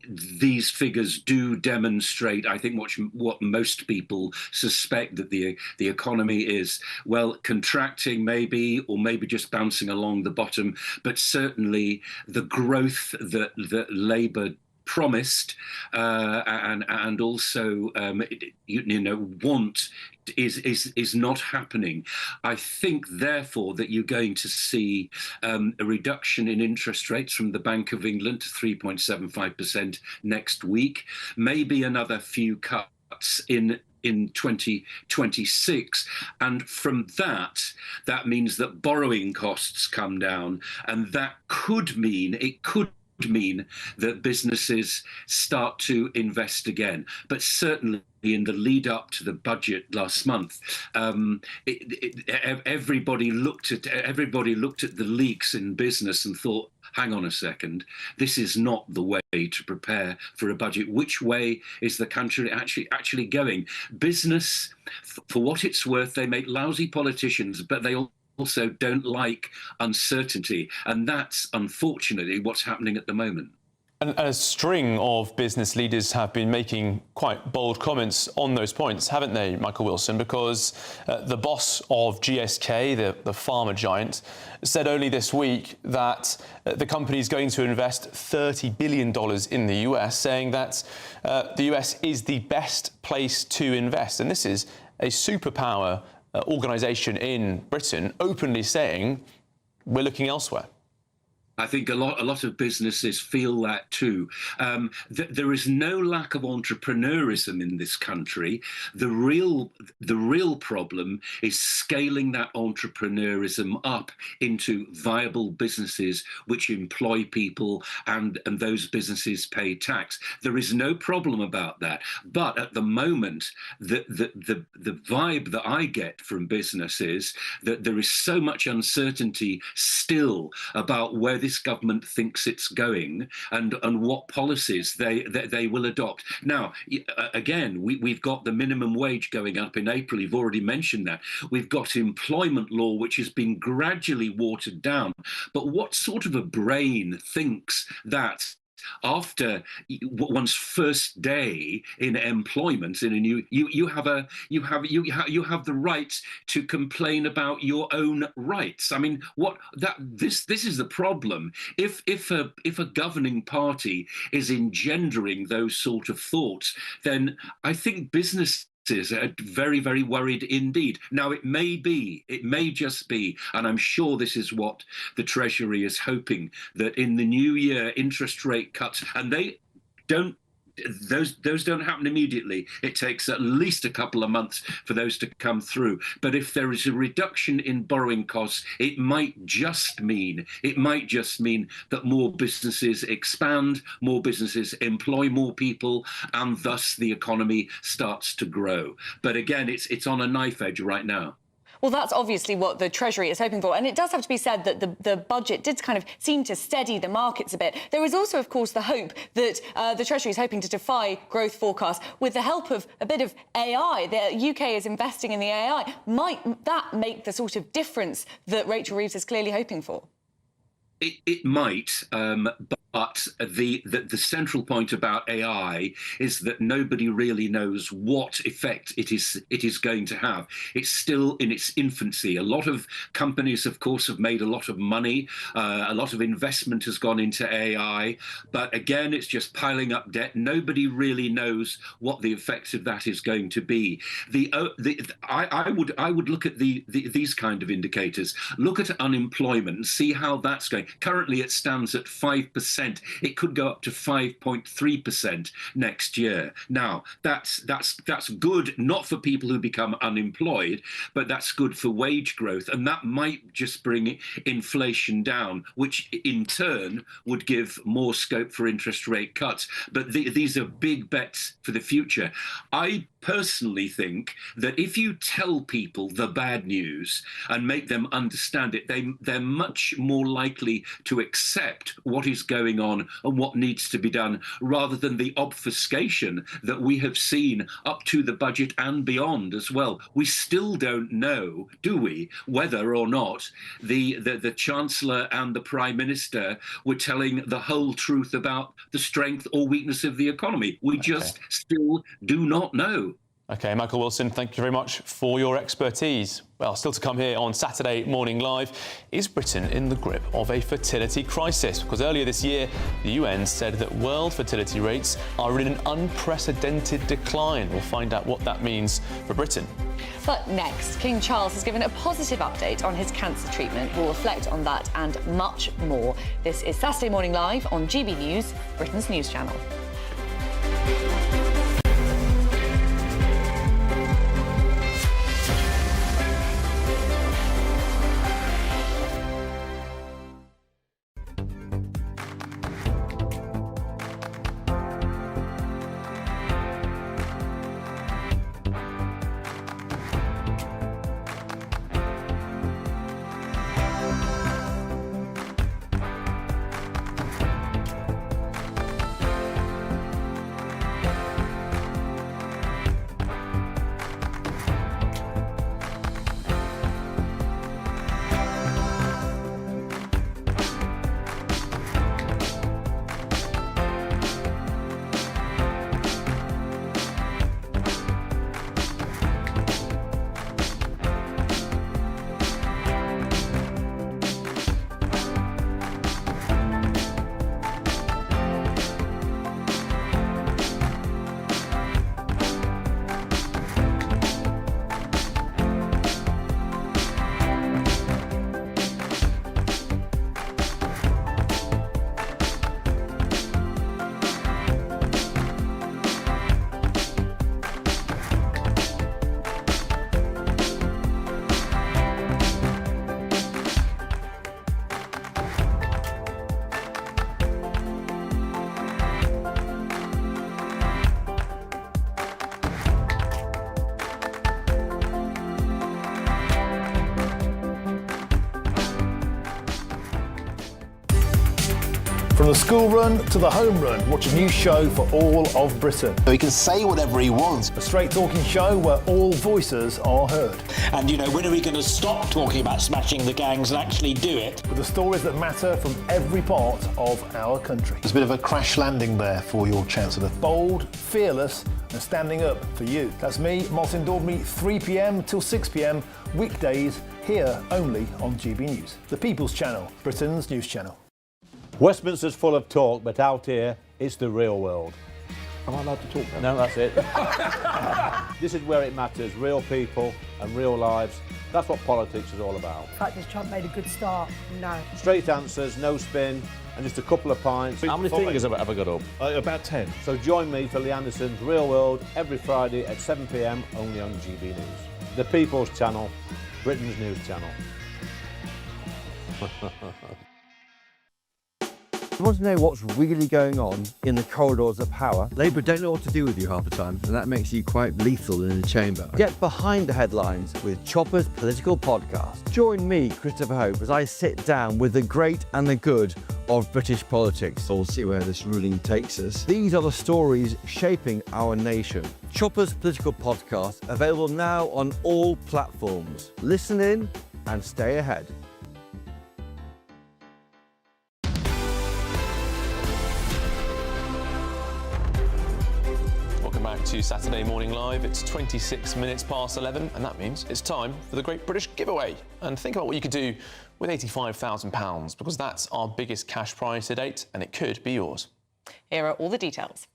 these figures do demonstrate, I think, what most people suspect, that the economy is, well, contracting maybe, or maybe just bouncing along the bottom, but certainly the growth that Labour promised and also want is not happening. I think therefore that you're going to see a reduction in interest rates from the Bank of England to 3.75% next week, maybe another few cuts in 2026, and from that means that borrowing costs come down, and that could mean that businesses start to invest again. But certainly in the lead up to the budget last month, everybody looked at the leaks in business and thought, hang on a second, this is not the way to prepare for a budget. Which way is the country actually going? Business, for what it's worth, they make lousy politicians, but they also don't like uncertainty. And that's unfortunately what's happening at the moment. And a string of business leaders have been making quite bold comments on those points, haven't they, Michael Wilson? Because the boss of GSK, the pharma giant, said only this week that the company is going to invest $30 billion in the US, saying that the US is the best place to invest. And this is a superpower organisation in Britain openly saying we're looking elsewhere. I think a lot of businesses feel that too. There is no lack of entrepreneurism in this country. The real problem is scaling that entrepreneurism up into viable businesses which employ people and those businesses pay tax. There is no problem about that. But at the moment, the vibe that I get from business is that there is so much uncertainty still about where this government thinks it's going and what policies they will adopt. Now, again, we've got the minimum wage going up in April. You've already mentioned that. We've got employment law, which has been gradually watered down. But what sort of a brain thinks that after one's first day in employment in a new, you have the right to complain about your own rights? I mean, this is the problem. If a governing party is engendering those sort of thoughts, then I think business are very, very worried indeed. Now, it may just be, and I'm sure this is what the Treasury is hoping, that in the new year, interest rate cuts, and those don't happen immediately. It takes at least a couple of months for those to come through. But if there is a reduction in borrowing costs, it might just mean that more businesses expand, more businesses employ more people, and thus the economy starts to grow. But again, it's on a knife edge right now. Well, that's obviously what the Treasury is hoping for. And it does have to be said that the budget did kind of seem to steady the markets a bit. There is also, of course, the hope that the Treasury is hoping to defy growth forecasts with the help of a bit of AI. The UK is investing in the AI. Might that make the sort of difference that Rachel Reeves is clearly hoping for? It might, but the central point about AI is that nobody really knows what effect it is going to have. It's still in its infancy. A lot of companies, of course, have made a lot of money. A lot of investment has gone into AI, but again, it's just piling up debt. Nobody really knows what the effect of that is going to be. I would look at these kind of indicators. Look at unemployment and see how that's going. Currently, it stands at 5%. It could go up to 5.3% next year. Now, that's good, not for people who become unemployed, but that's good for wage growth. And that might just bring inflation down, which in turn would give more scope for interest rate cuts. But these are big bets for the future. I personally think that if you tell people the bad news and make them understand it, they're much more likely to accept what is going on and what needs to be done, rather than the obfuscation that we have seen up to the budget and beyond as well. We still don't know, do we, whether or not the Chancellor and the Prime Minister were telling the whole truth about the strength or weakness of the economy. We just still do not know. OK, Michael Wilson, thank you very much for your expertise. Well, still to come here on Saturday Morning Live, is Britain in the grip of a fertility crisis? Because earlier this year, the UN said that world fertility rates are in an unprecedented decline. We'll find out what that means for Britain. But next, King Charles has given a positive update on his cancer treatment. We'll reflect on that and much more. This is Saturday Morning Live on GB News, Britain's news channel. From the school run to the home run, watch a new show for all of Britain. So he can say whatever he wants. A straight talking show where all voices are heard. And, you know, when are we going to stop talking about smashing the gangs and actually do it? With the stories that matter from every part of our country. There's a bit of a crash landing there for your Chancellor. Bold, fearless and standing up for you. That's me, Martin Daubney, 3 p.m. till 6 p.m, weekdays, here only on GB News. The People's Channel, Britain's news channel. Westminster's full of talk, but out here, it's the real world. Am I allowed to talk now? No, that's it. This is where it matters, real people and real lives. That's what politics is all about. The fact is Trump made a good start, no. Straight answers, no spin, and just a couple of pints. How many fingers have I got up? About 10. So join me for Lee Anderson's Real World every Friday at 7 p.m, only on GB News. The People's Channel, Britain's news channel. You want to know what's really going on in the corridors of power? Labour don't know what to do with you half the time, and that makes you quite lethal in the chamber. Get behind the headlines with Chopper's Political Podcast. Join me, Christopher Hope, as I sit down with the great and the good of British politics. We'll see where this ruling takes us. These are the stories shaping our nation. Chopper's Political Podcast, available now on all platforms. Listen in and stay ahead. Back to Saturday Morning Live. It's 26 minutes past 11, and that means it's time for the Great British Giveaway. And think about what you could do with £85,000, because that's our biggest cash prize to date, and it could be yours. Here are all the details.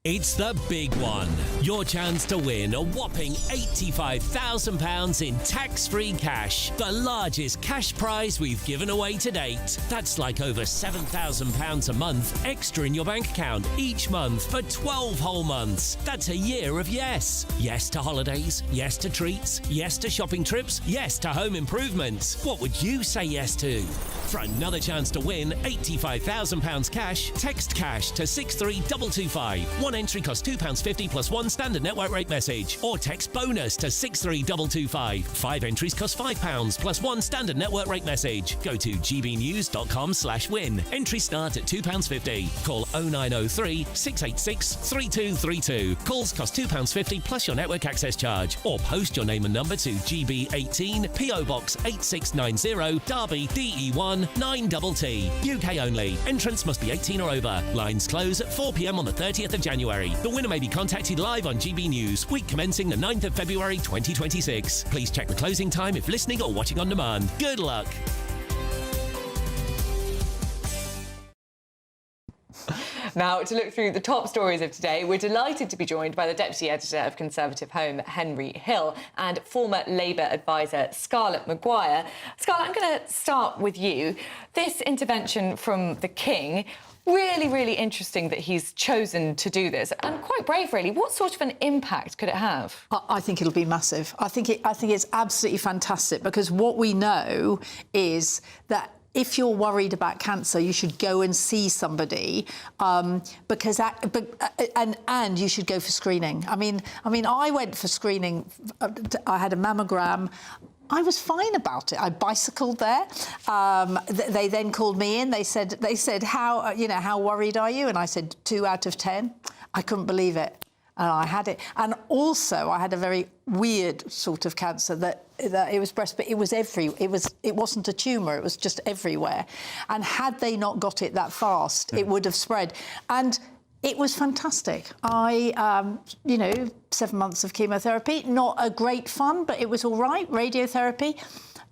It's the big one. Your chance to win a whopping £85,000 in tax-free cash. The largest cash prize we've given away to date. That's like over £7,000 a month extra in your bank account each month for 12 whole months. That's a year of yes. Yes to holidays, yes to treats, yes to shopping trips, yes to home improvements. What would you say yes to? For another chance to win £85,000 cash, text cash to 63225. One entry costs £2.50 plus one standard network rate message. Or text bonus to 63225. 5 entries cost £5 plus one standard network rate message. Go to gbnews.com/win. Entries start at £2.50. Call 0903 686 3232. Calls cost £2.50 plus your network access charge. Or post your name and number to GB18 PO Box 8690 Derby DE1 9TT. UK only. Entrants must be 18 or over. Lines close at 4 p.m. on the 30th of January. The winner may be contacted live on GB News, week commencing the 9th of February 2026. Please check the closing time if listening or watching on demand. Good luck. Now, to look through the top stories of today, we're delighted to be joined by the Deputy Editor of Conservative Home, Henry Hill, and former Labour advisor, Scarlett Maguire. Scarlett, I'm going to start with you. This intervention from the King, really interesting that he's chosen to do this, and quite brave, really. What sort of an impact could it have? I think it'll be massive. I think it's absolutely fantastic, because what we know is that if you're worried about cancer, you should go and see somebody, and you should go for screening. I mean, I went for screening. I had a mammogram. I was fine about it. I bicycled there. They then called me in. They said, how worried are you? And I said 2 out of 10. I couldn't believe it. And I had it. And also, I had a very weird sort of cancer that it was breast, but it wasn't a tumour. It was just everywhere. And had they not got it that fast, it would have spread. And it was fantastic. 7 months of chemotherapy, not a great fun, but it was all right. Radiotherapy.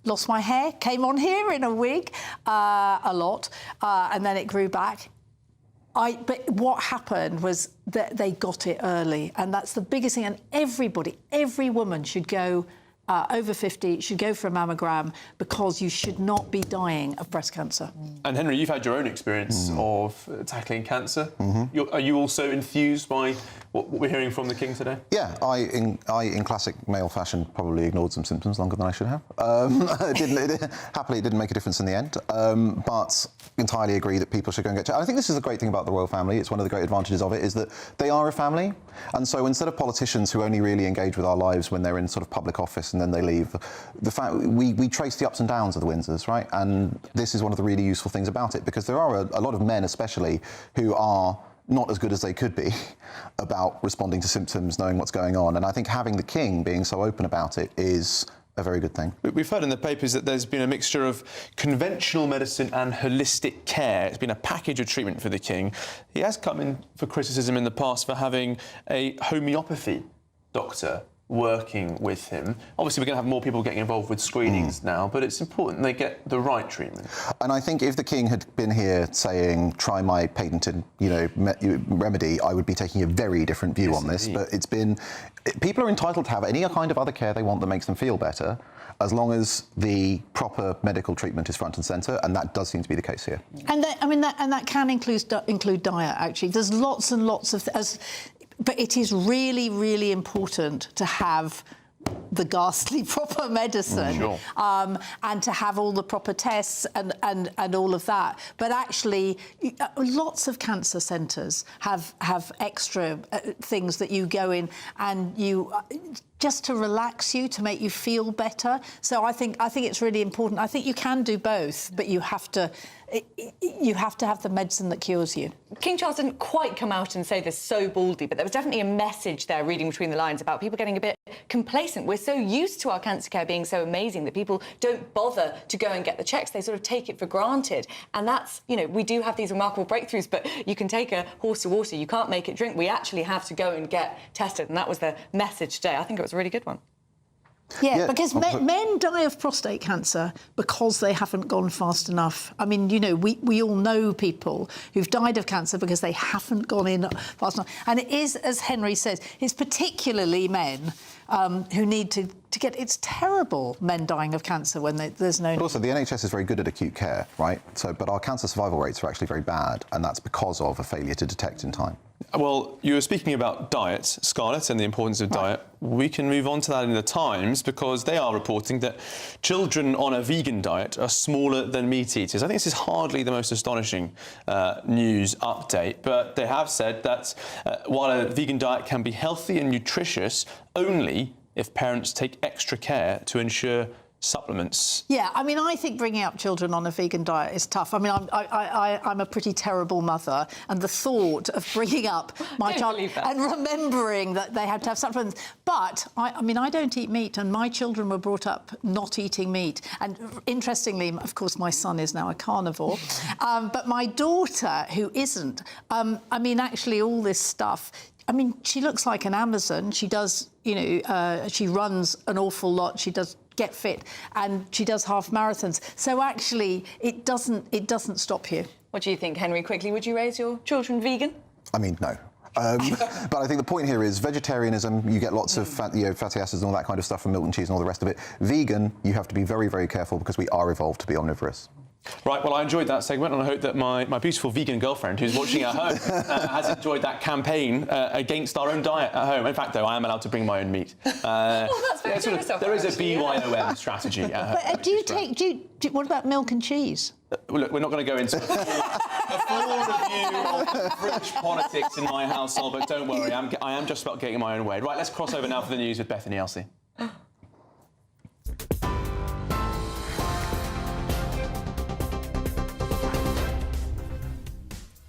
Lost my hair, came on here in a wig a lot, and then it grew back. But what happened was that they got it early, and that's the biggest thing. And every woman should go over 50, should go for a mammogram, because you should not be dying of breast cancer. And Henry, you've had your own experience of tackling cancer. Are you also enthused by what we're hearing from the King today? Yeah, I, in classic male fashion, probably ignored some symptoms longer than I should have. Happily, it didn't make a difference in the end, but entirely agree that people should go and get checked. I think this is a great thing about the royal family. It's one of the great advantages of it, is that they are a family. And so instead of politicians who only really engage with our lives when they're in sort of public office and then they leave, the fact we trace the ups and downs of the Windsors, right? And this is one of the really useful things about it, because there are a lot of men especially who are not as good as they could be about responding to symptoms, knowing what's going on. And I think having the King being so open about it is a very good thing. We've heard in the papers that there's been a mixture of conventional medicine and holistic care. It's been a package of treatment for the King. He has come in for criticism in the past for having a homeopathy doctor working with him. Obviously, we're going to have more people getting involved with screenings now, but it's important they get the right treatment. And I think if the King had been here saying, try my patented, remedy, I would be taking a very different view on this. But it's been... People are entitled to have any kind of other care they want that makes them feel better, as long as the proper medical treatment is front and centre, and that does seem to be the case here. And that can include diet, actually. There's lots and lots of... But it is really, really important to have the ghastly proper medicine, and to have all the proper tests and all of that. But actually, lots of cancer centres have extra things that you go in and you just to relax you, to make you feel better. So I think it's really important. I think you can do both, but you have to have the medicine that cures you. King Charles didn't quite come out and say this so boldly, but there was definitely a message there, reading between the lines, about people getting a bit complacent. We're so used to our cancer care being so amazing that people don't bother to go and get the checks. They sort of take it for granted. And that's, we do have these remarkable breakthroughs, but you can take a horse to water, you can't make it drink. We actually have to go and get tested, and that was the message today. I think it was a really good one. Yeah, because men die of prostate cancer because they haven't gone fast enough. I mean, we all know people who've died of cancer because they haven't gone in fast enough. And it is, as Henry says, it's particularly men who need to get... It's terrible, men dying of cancer when there's no... But also, the NHS is very good at acute care, right? But our cancer survival rates are actually very bad, and that's because of a failure to detect in time. Well, you were speaking about diet, Scarlett, and the importance of diet. We can move on to that in the Times, because they are reporting that children on a vegan diet are smaller than meat eaters. I think this is hardly the most astonishing news update, but they have said that while a vegan diet can be healthy and nutritious, only if parents take extra care to ensure supplements. Yeah, I mean, I think bringing up children on a vegan diet is tough. I mean, I'm a pretty terrible mother, and the thought of bringing up my child and remembering that they had to have supplements. But, I don't eat meat, and my children were brought up not eating meat. And interestingly, of course, my son is now a carnivore. But my daughter, who isn't, actually all this stuff... she looks like an Amazon. She does, she runs an awful lot. She does Get Fit, and she does half marathons. So actually, it doesn't stop you. What do you think, Henry? Quickly, would you raise your children vegan? No. But I think the point here is vegetarianism, you get lots of fatty acids and all that kind of stuff from milk and cheese and all the rest of it. Vegan, you have to be very, very careful, because we are evolved to be omnivorous. Right, well, I enjoyed that segment, and I hope that my beautiful vegan girlfriend, who's watching at home, has enjoyed that campaign against our own diet at home. In fact, though, I am allowed to bring my own meat. That's very generous of there is a BYOM strategy at home. But what about milk and cheese? Look, we're not going to go into a full review of British politics in my household, but don't worry, I am just about getting my own way. Right, let's cross over now for the news with Bethany Elsey.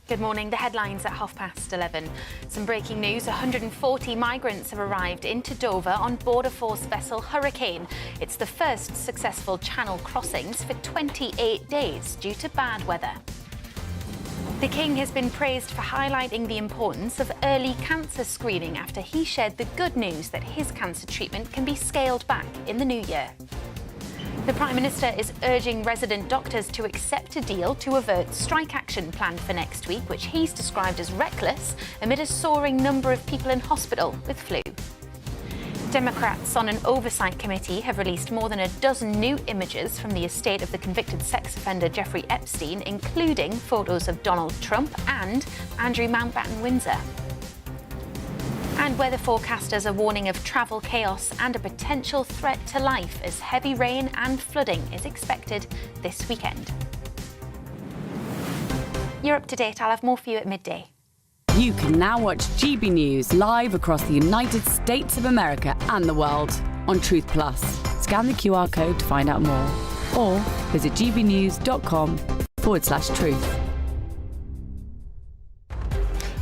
Good morning. The headlines at 11:30. Some breaking news. 140 migrants have arrived into Dover on Border Force vessel Hurricane. It's the first successful channel crossings for 28 days due to bad weather. The King has been praised for highlighting the importance of early cancer screening after he shared the good news that his cancer treatment can be scaled back in the new year. The Prime Minister is urging resident doctors to accept a deal to avert strike action planned for next week, which he's described as reckless amid a soaring number of people in hospital with flu. Democrats on an oversight committee have released more than a dozen new images from the estate of the convicted sex offender Jeffrey Epstein, including photos of Donald Trump and Andrew Mountbatten Windsor. And weather forecasters are warning of travel chaos and a potential threat to life as heavy rain and flooding is expected this weekend. You're up to date. I'll have more for you at midday. You can now watch GB News live across the United States of America and the world on Truth Plus. Scan the QR code to find out more or visit gbnews.com/truth.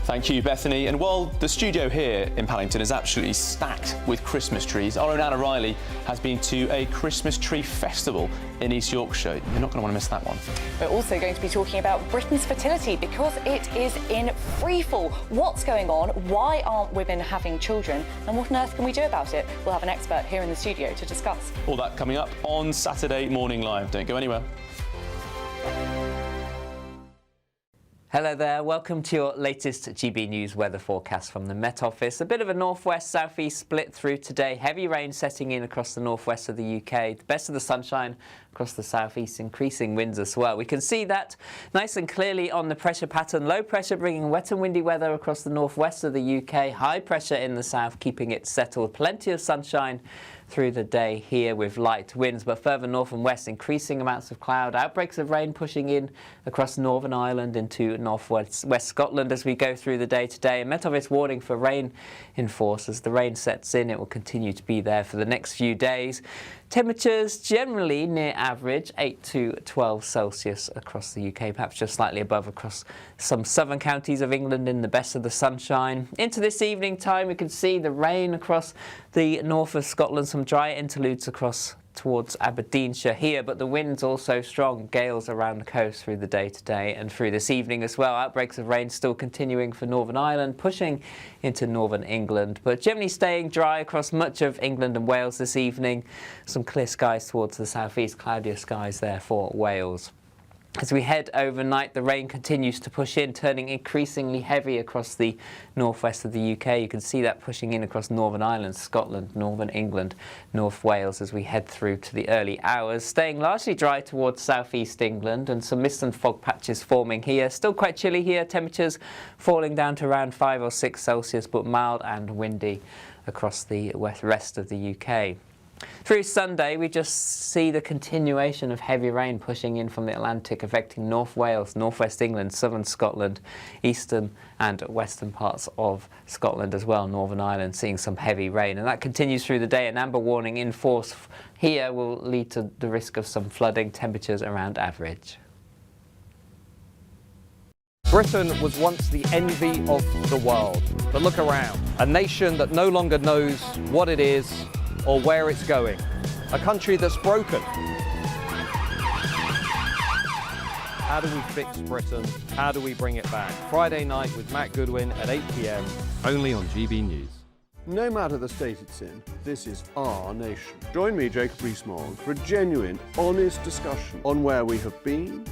Thank you, Bethany. And while the studio here in Paddington is absolutely stacked with Christmas trees, our own Anna Riley has been to a Christmas tree festival in East Yorkshire. You're not going to want to miss that one. We're also going to be talking about Britain's fertility because it is in freefall. What's going on? Why aren't women having children? And what on earth can we do about it? We'll have an expert here in the studio to discuss. All that coming up on Saturday Morning Live. Don't go anywhere. Hello there, welcome to your latest GB News weather forecast from the Met Office. A bit of a northwest-southeast split through today. Heavy rain setting in across the northwest of the UK. The best of the sunshine across the southeast, increasing winds as well. We can see that nice and clearly on the pressure pattern. Low pressure bringing wet and windy weather across the northwest of the UK. High pressure in the south, keeping it settled. Plenty of sunshine through the day here with light winds, but further north and west, increasing amounts of cloud. Outbreaks of rain pushing in across Northern Ireland into northwest Scotland as we go through the day today. And Met Office warning for rain in force. As the rain sets in, it will continue to be there for the next few days. Temperatures generally near average, 8 to 12 Celsius across the UK, perhaps just slightly above across some southern counties of England in the best of the sunshine. Into this evening time, we can see the rain across the north of Scotland, some dry interludes across towards Aberdeenshire here, but the wind's also strong, gales around the coast through the day today and through this evening as well. Outbreaks of rain still continuing for Northern Ireland, pushing into northern England, but generally staying dry across much of England and Wales this evening. Some clear skies towards the southeast, cloudier skies there for Wales. As we head overnight, the rain continues to push in, turning increasingly heavy across the northwest of the UK. You can see that pushing in across Northern Ireland, Scotland, Northern England, North Wales as we head through to the early hours. Staying largely dry towards southeast England and some mist and fog patches forming here. Still quite chilly here, temperatures falling down to around 5 or 6 Celsius, but mild and windy across the rest of the UK. Through Sunday, we just see the continuation of heavy rain pushing in from the Atlantic, affecting North Wales, northwest England, southern Scotland, eastern and western parts of Scotland as well. Northern Ireland seeing some heavy rain, and that continues through the day. An amber warning in force here will lead to the risk of some flooding, temperatures around average. Britain was once the envy of the world, but look around. A nation that no longer knows what it is or where it's going. A country that's broken. How do we fix Britain? How do we bring it back? Friday night with Matt Goodwin at 8 p.m. only on GB News. No matter the state it's in, this is our nation. Join me, Jacob Rees-Mogg, for a genuine, honest discussion on where we have been,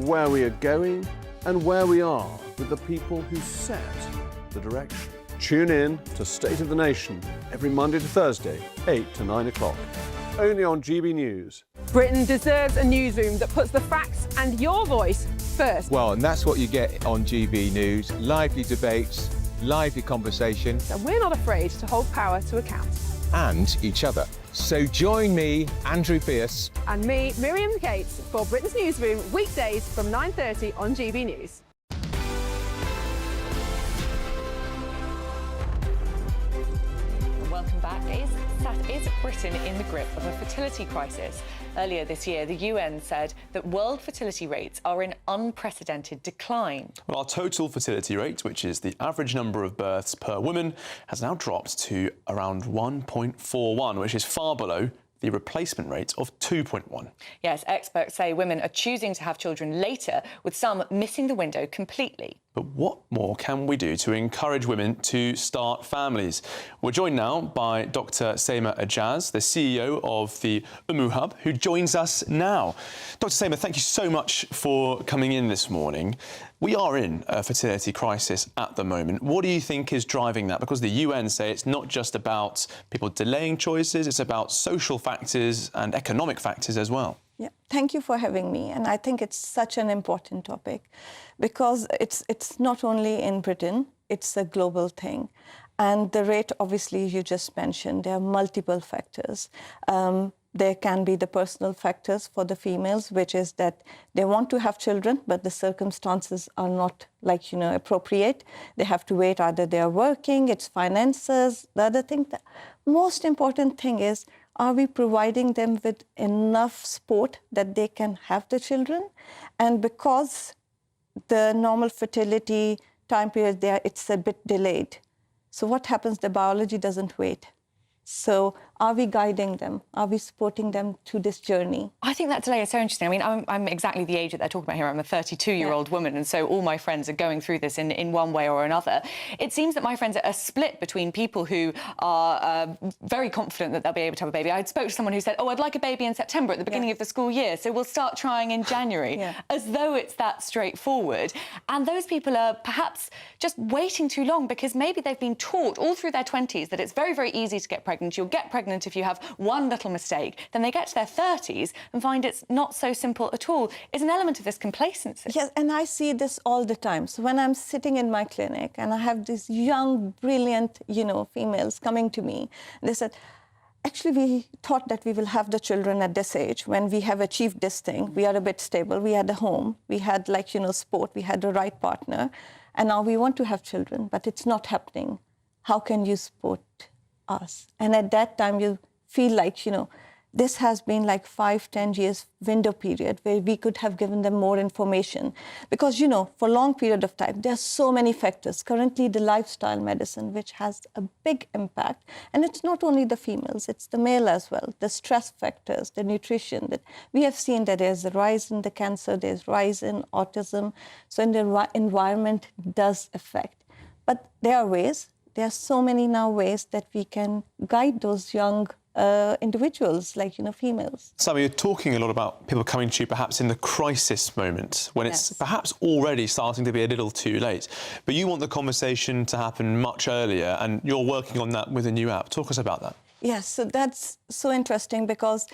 where we are going, and where we are with the people who set the direction. Tune in to State of the Nation every Monday to Thursday, 8 to 9 o'clock, only on GB News. Britain deserves a newsroom that puts the facts and your voice first. Well, and that's what you get on GB News. Lively debates, lively conversation. And we're not afraid to hold power to account. And each other. So join me, Andrew Pierce. And me, Miriam Gates, for Britain's Newsroom, weekdays from 9:30 on GB News. Welcome back. Is Britain in the grip of a fertility crisis? Earlier this year, the UN said that world fertility rates are in unprecedented decline. Well, our total fertility rate, which is the average number of births per woman, has now dropped to around 1.41, which is far below the replacement rate of 2.1. Yes, experts say women are choosing to have children later, with some missing the window completely. But what more can we do to encourage women to start families? We're joined now by Dr. Seema Ajaz, the CEO of the Hub, who joins us now. Dr. Seema, thank you so much for coming in this morning. We are in a fertility crisis at the moment. What do you think is driving that? Because the UN say it's not just about people delaying choices, it's about social factors and economic factors as well. Yeah, thank you for having me. And I think it's such an important topic because it's not only in Britain, it's a global thing. And the rate, obviously, you just mentioned, there are multiple factors. There can be the personal factors for the females, which is that they want to have children, but the circumstances are not appropriate. They have to wait, either they are working, it's finances. The other thing, the most important thing is, are we providing them with enough support that they can have the children? And because the normal fertility time period there, it's a bit delayed. So what happens? The biology doesn't wait. So are we guiding them? Are we supporting them through this journey? I think that delay is so interesting. I mean, I'm exactly the age that they're talking about here. I'm a 32-year-old woman, and so all my friends are going through this in one way or another. It seems that my friends are split between people who are very confident that they'll be able to have a baby. I spoke to someone who said, oh, I'd like a baby in September at the beginning of the school year, so we'll start trying in January, as though it's that straightforward. And those people are perhaps just waiting too long because maybe they've been taught all through their 20s that it's very, very easy to get pregnant. You'll get pregnant if you have one little mistake. Then they get to their 30s and find it's not so simple at all. It's an element of this complacency. Yes, and I see this all the time. So when I'm sitting in my clinic and I have these young, brilliant, females coming to me, they said, actually, we thought that we will have the children at this age. When we have achieved this thing, we are a bit stable. We had a home. We had, sport. We had the right partner. And now we want to have children, but it's not happening. How can you support us? And at that time, you feel like, this has been like 5-10 years window period where we could have given them more information. Because, for a long period of time, there are so many factors. Currently, the lifestyle medicine, which has a big impact. And it's not only the females, it's the male as well. The stress factors, the nutrition. That we have seen that there's a rise in the cancer, there's a rise in autism. So the environment does affect. But there are ways. There are so many now ways that we can guide those young individuals, females. Sami, you're talking a lot about people coming to you perhaps in the crisis moment, when it's perhaps already starting to be a little too late. But you want the conversation to happen much earlier, and you're working on that with a new app. Talk us about that. Yes, so that's so interesting because,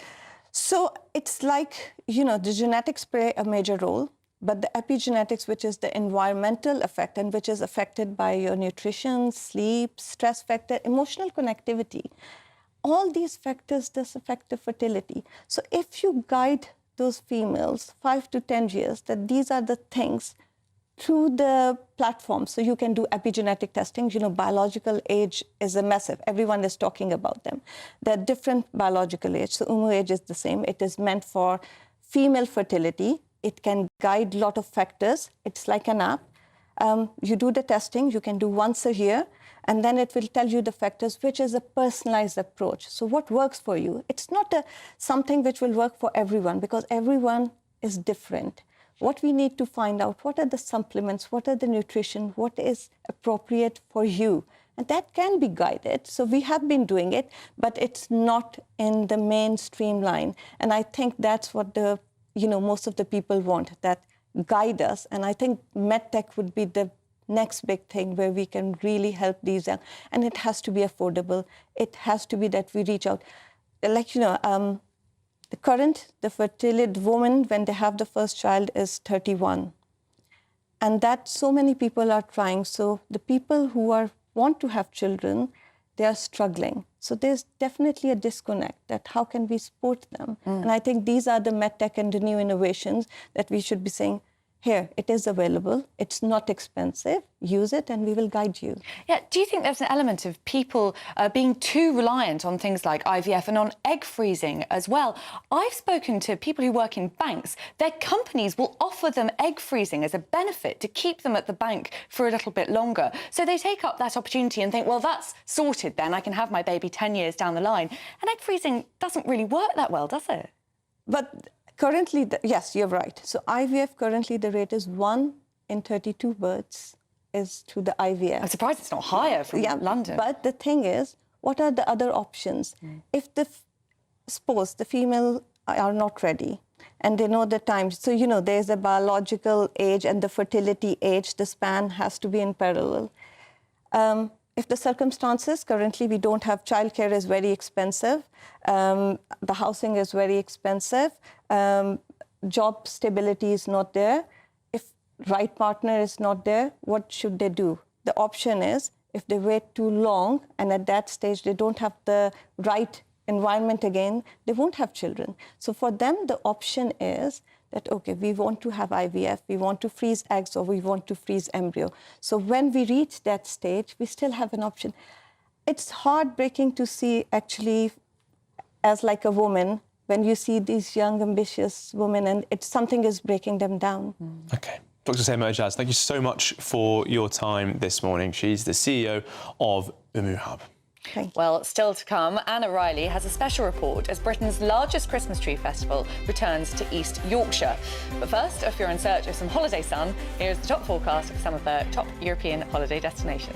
it's like, the genetics play a major role. But the epigenetics, which is the environmental effect and which is affected by your nutrition, sleep, stress factor, emotional connectivity, all these factors does affect the fertility. So if you guide those females 5 to 10 years, that these are the things through the platform. So you can do epigenetic testing. Biological age is a massive. Everyone is talking about them. There are different biological age. So Umu age is the same. It is meant for female fertility. It can guide a lot of factors. It's like an app. You do the testing, you can do once a year, and then it will tell you the factors, which is a personalized approach. So what works for you? It's not something which will work for everyone because everyone is different. What we need to find out, what are the supplements, what are the nutrition, what is appropriate for you? And that can be guided. So we have been doing it, but it's not in the mainstream line. And I think that's what most of the people want, that guide us. And I think MedTech would be the next big thing where we can really help these young. And it has to be affordable. It has to be that we reach out. The fertility woman, when they have the first child, is 31. And that so many people are trying. So the people who want to have children, they are struggling. So there's definitely a disconnect that how can we support them? And I think these are the MedTech and the new innovations that we should be saying, here, it is available, it's not expensive, use it and we will guide you. Yeah, do you think there's an element of people being too reliant on things like IVF and on egg freezing as well? I've spoken to people who work in banks. Their companies will offer them egg freezing as a benefit to keep them at the bank for a little bit longer. So they take up that opportunity and think, well, that's sorted then, I can have my baby 10 years down the line. And egg freezing doesn't really work that well, does it? But currently, yes, you're right. So IVF, currently the rate is 1 in 32 births is through the IVF. I'm surprised it's not higher from London. But the thing is, what are the other options? If suppose the female are not ready and they know the time, so, there's a biological age and the fertility age, the span has to be in parallel. If the circumstances, currently we don't have, childcare is very expensive, the housing is very expensive, job stability is not there. If right partner is not there, what should they do? The option is, if they wait too long and at that stage they don't have the right environment again, they won't have children. So for them, the option is that, okay, we want to have IVF, we want to freeze eggs, or we want to freeze embryo. So when we reach that stage, we still have an option. It's heartbreaking to see, actually, as like a woman, when you see these young, ambitious women, and something is breaking them down. OK. Dr. Seema Ejaz, thank you so much for your time this morning. She's the CEO of Hub. Well, still to come, Anna Riley has a special report as Britain's largest Christmas tree festival returns to East Yorkshire. But first, if you're in search of some holiday sun, here's the top forecast for some of the top European holiday destinations.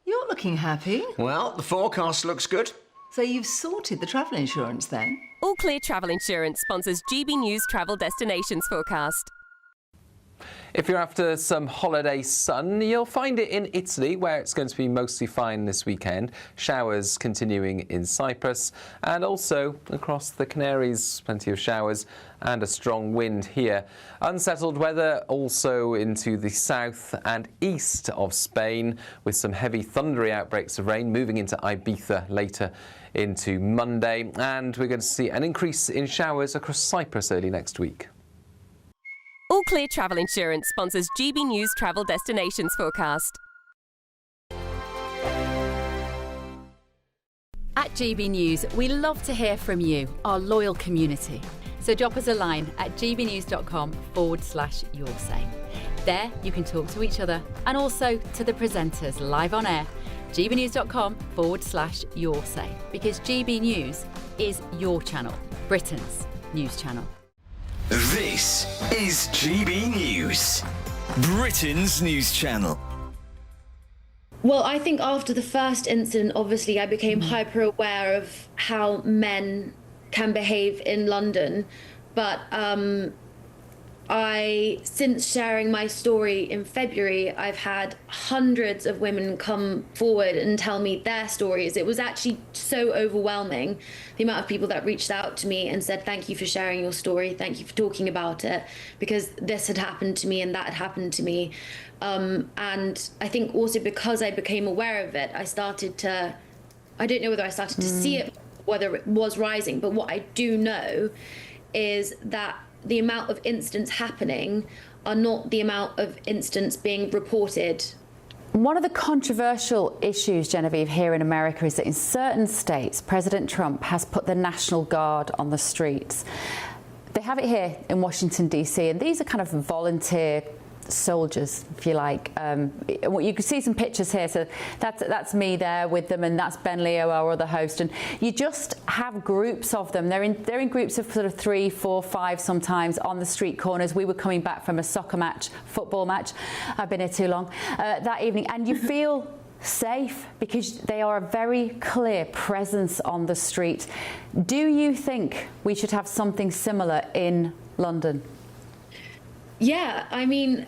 You're looking happy. Well, the forecast looks good. So you've sorted the travel insurance then? All Clear Travel Insurance sponsors GB News Travel Destinations Forecast. If you're after some holiday sun, you'll find it in Italy, where it's going to be mostly fine this weekend. Showers continuing in Cyprus, and also across the Canaries, plenty of showers and a strong wind here. Unsettled weather also into the south and east of Spain, with some heavy thundery outbreaks of rain moving into Ibiza later into Monday. And we're going to see an increase in showers across Cyprus early next week. All Clear Travel Insurance sponsors GB News Travel Destinations Forecast. At GB News, we love to hear from you, our loyal community. So drop us a line at gbnews.com/yoursay. There you can talk to each other and also to the presenters live on air. gbnews.com/yoursay, because GB News is your channel, Britain's news channel. This is GB News, Britain's news channel. Well, I think after the first incident, obviously, I became hyper aware of how men can behave in London. But since sharing my story in February, I've had hundreds of women come forward and tell me their stories. It was actually so overwhelming, the amount of people that reached out to me and said, thank you for sharing your story, thank you for talking about it, because this had happened to me and that had happened to me. And I think also because I became aware of it, I don't know whether I started to see it, whether it was rising, but what I do know is that the amount of incidents happening are not the amount of incidents being reported. One of the controversial issues, Genevieve, here in America is that in certain states, President Trump has put the National Guard on the streets. They have it here in Washington, D.C., and these are kind of volunteer soldiers, if you like. You can see some pictures here, so that's me there with them, and that's Ben Leo, our other host, and you just have groups of them. They're in groups of sort of 3, 4, 5 sometimes on the street corners. We were coming back from a football match, I've been here too long, that evening, and you feel safe because they are a very clear presence on the street. Do you think we should have something similar in London? Yeah, I mean,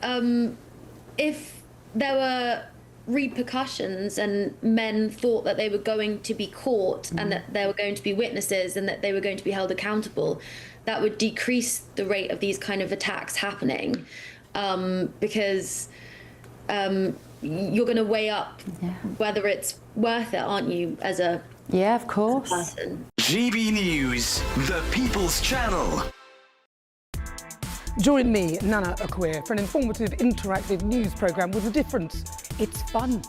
if there were repercussions and men thought that they were going to be caught and that there were going to be witnesses and that they were going to be held accountable, that would decrease the rate of these kind of attacks happening, because you're going to weigh up whether it's worth it, aren't you, as a of course person. GB News, the People's Channel. Join me, Nana Akweer, for an informative, interactive news programme with a difference. It's fun.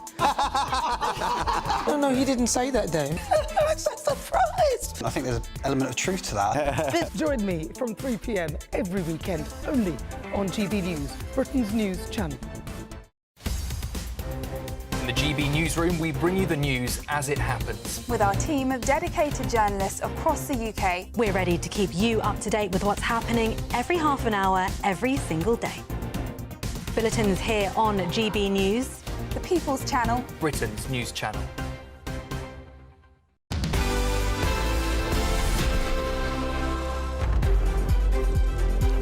No, he didn't say that, Dave. I'm so surprised. I think there's an element of truth to that. Join me from 3 p.m. every weekend, only on GB News, Britain's news channel. In the GB Newsroom, we bring you the news as it happens. With our team of dedicated journalists across the UK, we're ready to keep you up to date with what's happening every half an hour, every single day. Bulletins here on GB News, the People's Channel, Britain's news channel.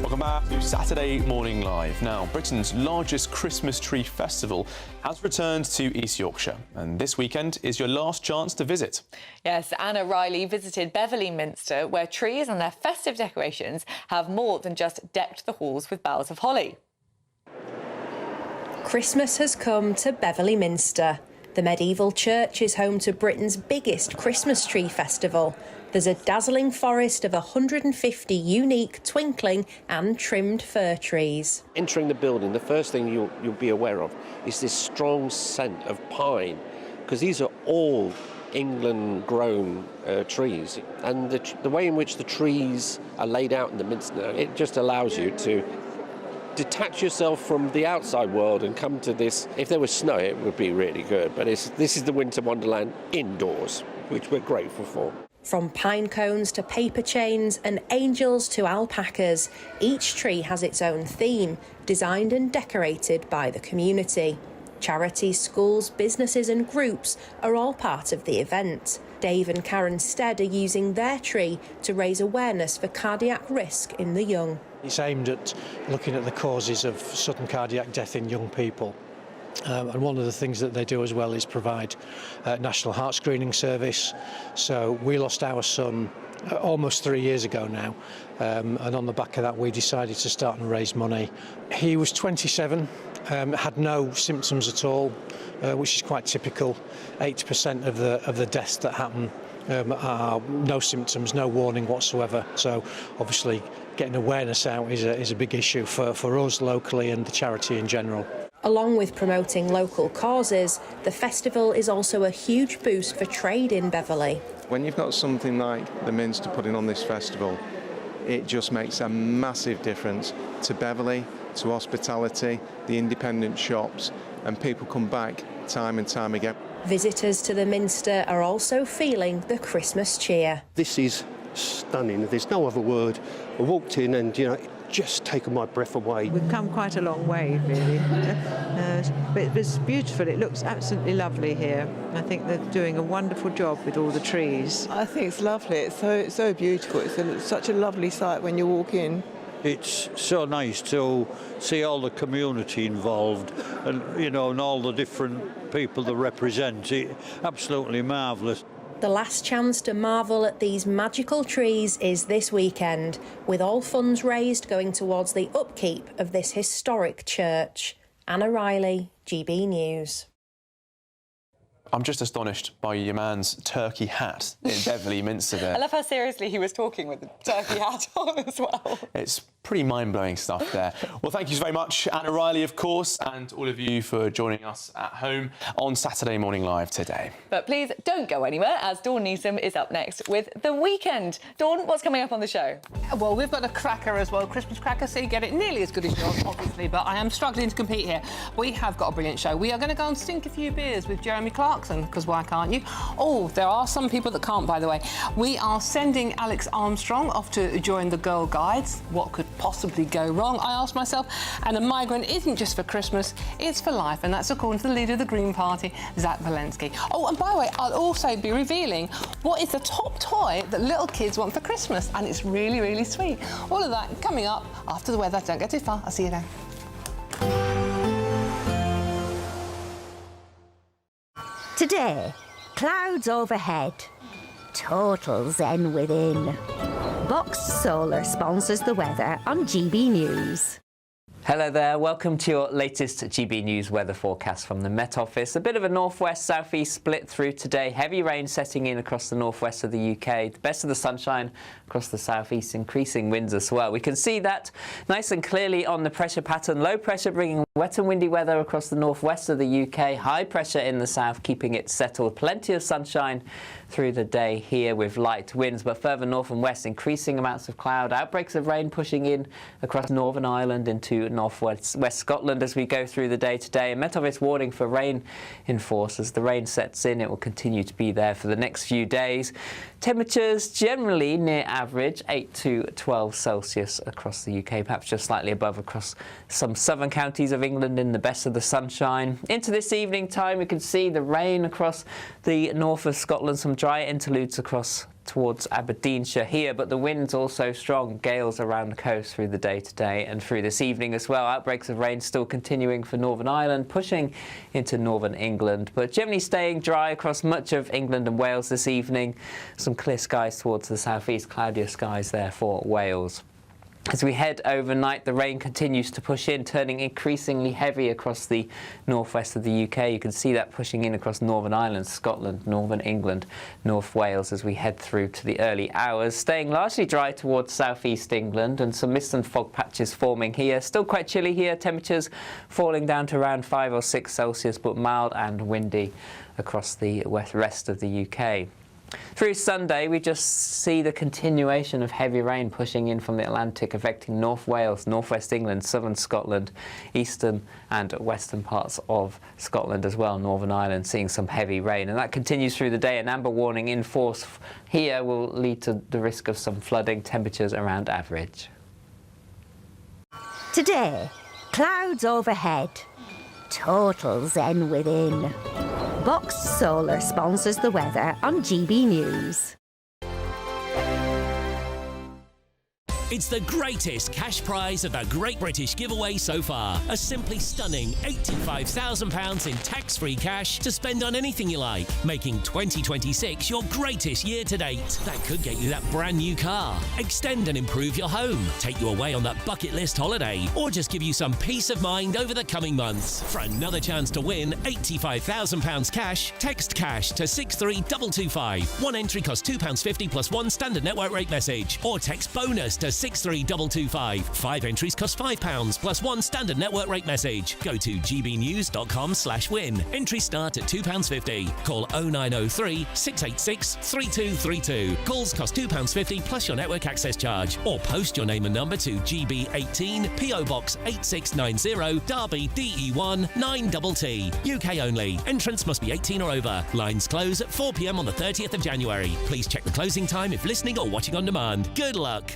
Welcome back. back to Saturday Morning Live. Now, Britain's largest Christmas tree festival has returned to East Yorkshire, and this weekend is your last chance to visit. Yes, Anna Riley visited Beverley Minster, where trees and their festive decorations have more than just decked the halls with boughs of holly. Christmas has come to Beverley Minster. The medieval church is home to Britain's biggest Christmas tree festival. There's a dazzling forest of 150 unique, twinkling and trimmed fir trees. Entering the building, the first thing you'll be aware of is this strong scent of pine, because these are all England-grown trees. And the way in which the trees are laid out in the Minster, it just allows you to detach yourself from the outside world and come to this. If there was snow, it would be really good, but this is the winter wonderland indoors, which we're grateful for. From pine cones to paper chains and angels to alpacas, each tree has its own theme, designed and decorated by the community. Charities, schools, businesses and groups are all part of the event. Dave and Karen Stead are using their tree to raise awareness for cardiac risk in the young. It's aimed at looking at the causes of sudden cardiac death in young people. And one of the things that they do as well is provide national heart screening service. So we lost our son almost 3 years ago now, and on the back of that we decided to start and raise money. He was 27, had no symptoms at all, which is quite typical. 80% of the deaths that happen are no symptoms, no warning whatsoever. So obviously getting awareness out is a big issue for us locally and the charity in general. Along with promoting local causes, the festival is also a huge boost for trade in Beverley. When you've got something like the Minster putting on this festival, it just makes a massive difference to Beverley, to hospitality, the independent shops, and people come back time and time again. Visitors to the Minster are also feeling the Christmas cheer. This is stunning. There's no other word. I walked in and, just taken my breath away. We've come quite a long way, really. But it was beautiful. It looks absolutely lovely here. I think they're doing a wonderful job with all the trees. I think it's lovely. It's so beautiful. It's such a lovely sight when you walk in. It's so nice to see all the community involved and, and all the different people that represent it. Absolutely marvellous. The last chance to marvel at these magical trees is this weekend, with all funds raised going towards the upkeep of this historic church. Anna Riley, GB News. I'm just astonished by your man's turkey hat in Beverley Minster there. I love how seriously he was talking with the turkey hat on as well. It's pretty mind-blowing stuff there. Well, thank you very much, Anna Riley, of course, and all of you for joining us at home on Saturday Morning Live today. But please don't go anywhere, as Dawn Neeson is up next with The Weekend. Dawn, what's coming up on the show? Well, we've got a cracker as well, Christmas cracker, so you get it nearly as good as yours, obviously, but I am struggling to compete here. We have got a brilliant show. We are going to go and sink a few beers with Jeremy Clarkson, because why can't you? Oh, there are some people that can't, by the way. We are sending Alex Armstrong off to join the Girl Guides. What could possibly go wrong, I asked myself. And a migrant isn't just for Christmas, it's for life, and that's according to the leader of the Green Party, Zach Walensky. Oh, and by the way, I'll also be revealing what is the top toy that little kids want for Christmas, and it's really, really sweet. All of that coming up after the weather. Don't go too far. I'll see you then. Today, clouds overhead, total zen within. Box Solar sponsors the weather on GB News. Hello there, welcome to your latest GB News weather forecast from the Met Office. A bit of a northwest-southeast split through today. Heavy rain setting in across the northwest of the UK. The best of the sunshine across the southeast, increasing winds as well. We can see that nice and clearly on the pressure pattern. Low pressure bringing wet and windy weather across the northwest of the UK. High pressure in the south, keeping it settled. Plenty of sunshine through the day here with light winds, but further north and west, increasing amounts of cloud. Outbreaks of rain pushing in across Northern Ireland into northwest Scotland as we go through the day today. And Met Office warning for rain in force. As the rain sets in, it will continue to be there for the next few days. Temperatures generally near average, 8 to 12 Celsius across the UK, perhaps just slightly above across some southern counties of England in the best of the sunshine. Into this evening time, we can see the rain across the north of Scotland, some dry interludes across towards Aberdeenshire here, but the wind's also strong. Gales around the coast through the day today and through this evening as well. Outbreaks of rain still continuing for Northern Ireland, pushing into northern England, but generally staying dry across much of England and Wales this evening. Some clear skies towards the southeast, cloudier skies there for Wales. As we head overnight, the rain continues to push in, turning increasingly heavy across the northwest of the UK. You can see that pushing in across Northern Ireland, Scotland, Northern England, North Wales as we head through to the early hours. Staying largely dry towards southeast England and some mist and fog patches forming here. Still quite chilly here, temperatures falling down to around 5 or 6 Celsius, but mild and windy across the rest of the UK. Through Sunday, we just see the continuation of heavy rain pushing in from the Atlantic, affecting North Wales, northwest England, southern Scotland, eastern and western parts of Scotland as well. Northern Ireland seeing some heavy rain, and that continues through the day. An amber warning in force here will lead to the risk of some flooding, temperatures around average. Today, clouds overhead, total zen within. Box Solar sponsors the weather on GB News. It's the greatest cash prize of the Great British Giveaway so far. A simply stunning £85,000 in tax-free cash to spend on anything you like, making 2026 your greatest year to date. That could get you that brand new car, extend and improve your home, take you away on that bucket list holiday, or just give you some peace of mind over the coming months. For another chance to win £85,000 cash, text cash to 63225. One entry costs £2.50 plus one standard network rate message, or text bonus to 63225. 5 entries cost £5 plus one standard network rate message. Go to gbnews.com/win. Entries start at £2.50. Call 0903 686 3232. Calls cost £2.50 plus your network access charge. Or post your name and number to GB18 PO Box 8690 Derby DE1 9TT. UK only. Entrance must be 18 or over. Lines close at 4 p.m. on the 30th of January. Please check the closing time if listening or watching on demand. Good luck.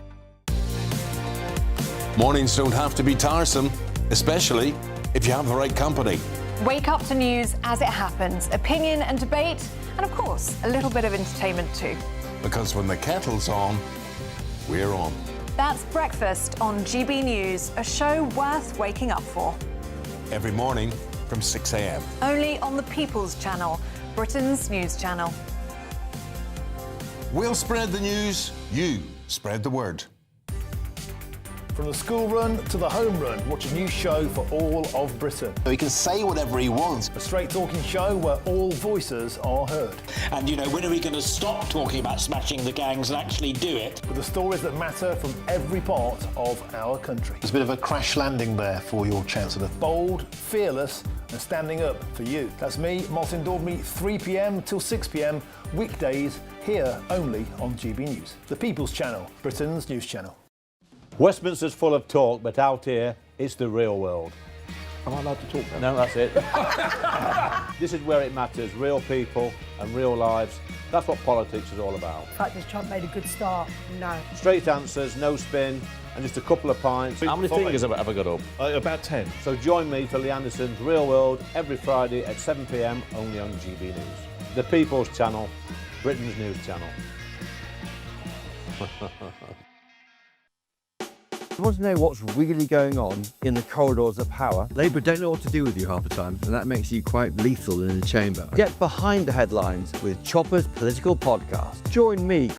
Mornings don't have to be tiresome, especially if you have the right company. Wake up to news as it happens, opinion and debate, and of course, a little bit of entertainment too. Because when the kettle's on, we're on. That's Breakfast on GB News, a show worth waking up for. Every morning from 6 a.m. Only on the People's Channel, Britain's news channel. We'll spread the news, you spread the word. From the school run to the home run, watch a new show for all of Britain. He can say whatever he wants. A straight-talking show where all voices are heard. And, when are we going to stop talking about smashing the gangs and actually do it? With the stories that matter from every part of our country. There's a bit of a crash landing there for your Chancellor. Bold, fearless and standing up for you. That's me, Martin Daubney, 3 p.m. till 6 p.m, weekdays, here only on GB News. The People's Channel, Britain's news channel. Westminster's full of talk, but out here, it's the real world. Am I allowed to talk now? No, that's it. This is where it matters, real people and real lives. That's what politics is all about. In fact, has Trump made a good start? No. Straight answers, no spin, and just a couple of pints. How many fingers have I got up? About 10. So join me for Lee Anderson's Real World every Friday at 7 p.m, only on GB News. The People's Channel, Britain's news channel. You want to know what's really going on in the corridors of power? Labour don't know what to do with you half the time, and that makes you quite lethal in the chamber. Get behind the headlines with Chopper's Political Podcast. Join me,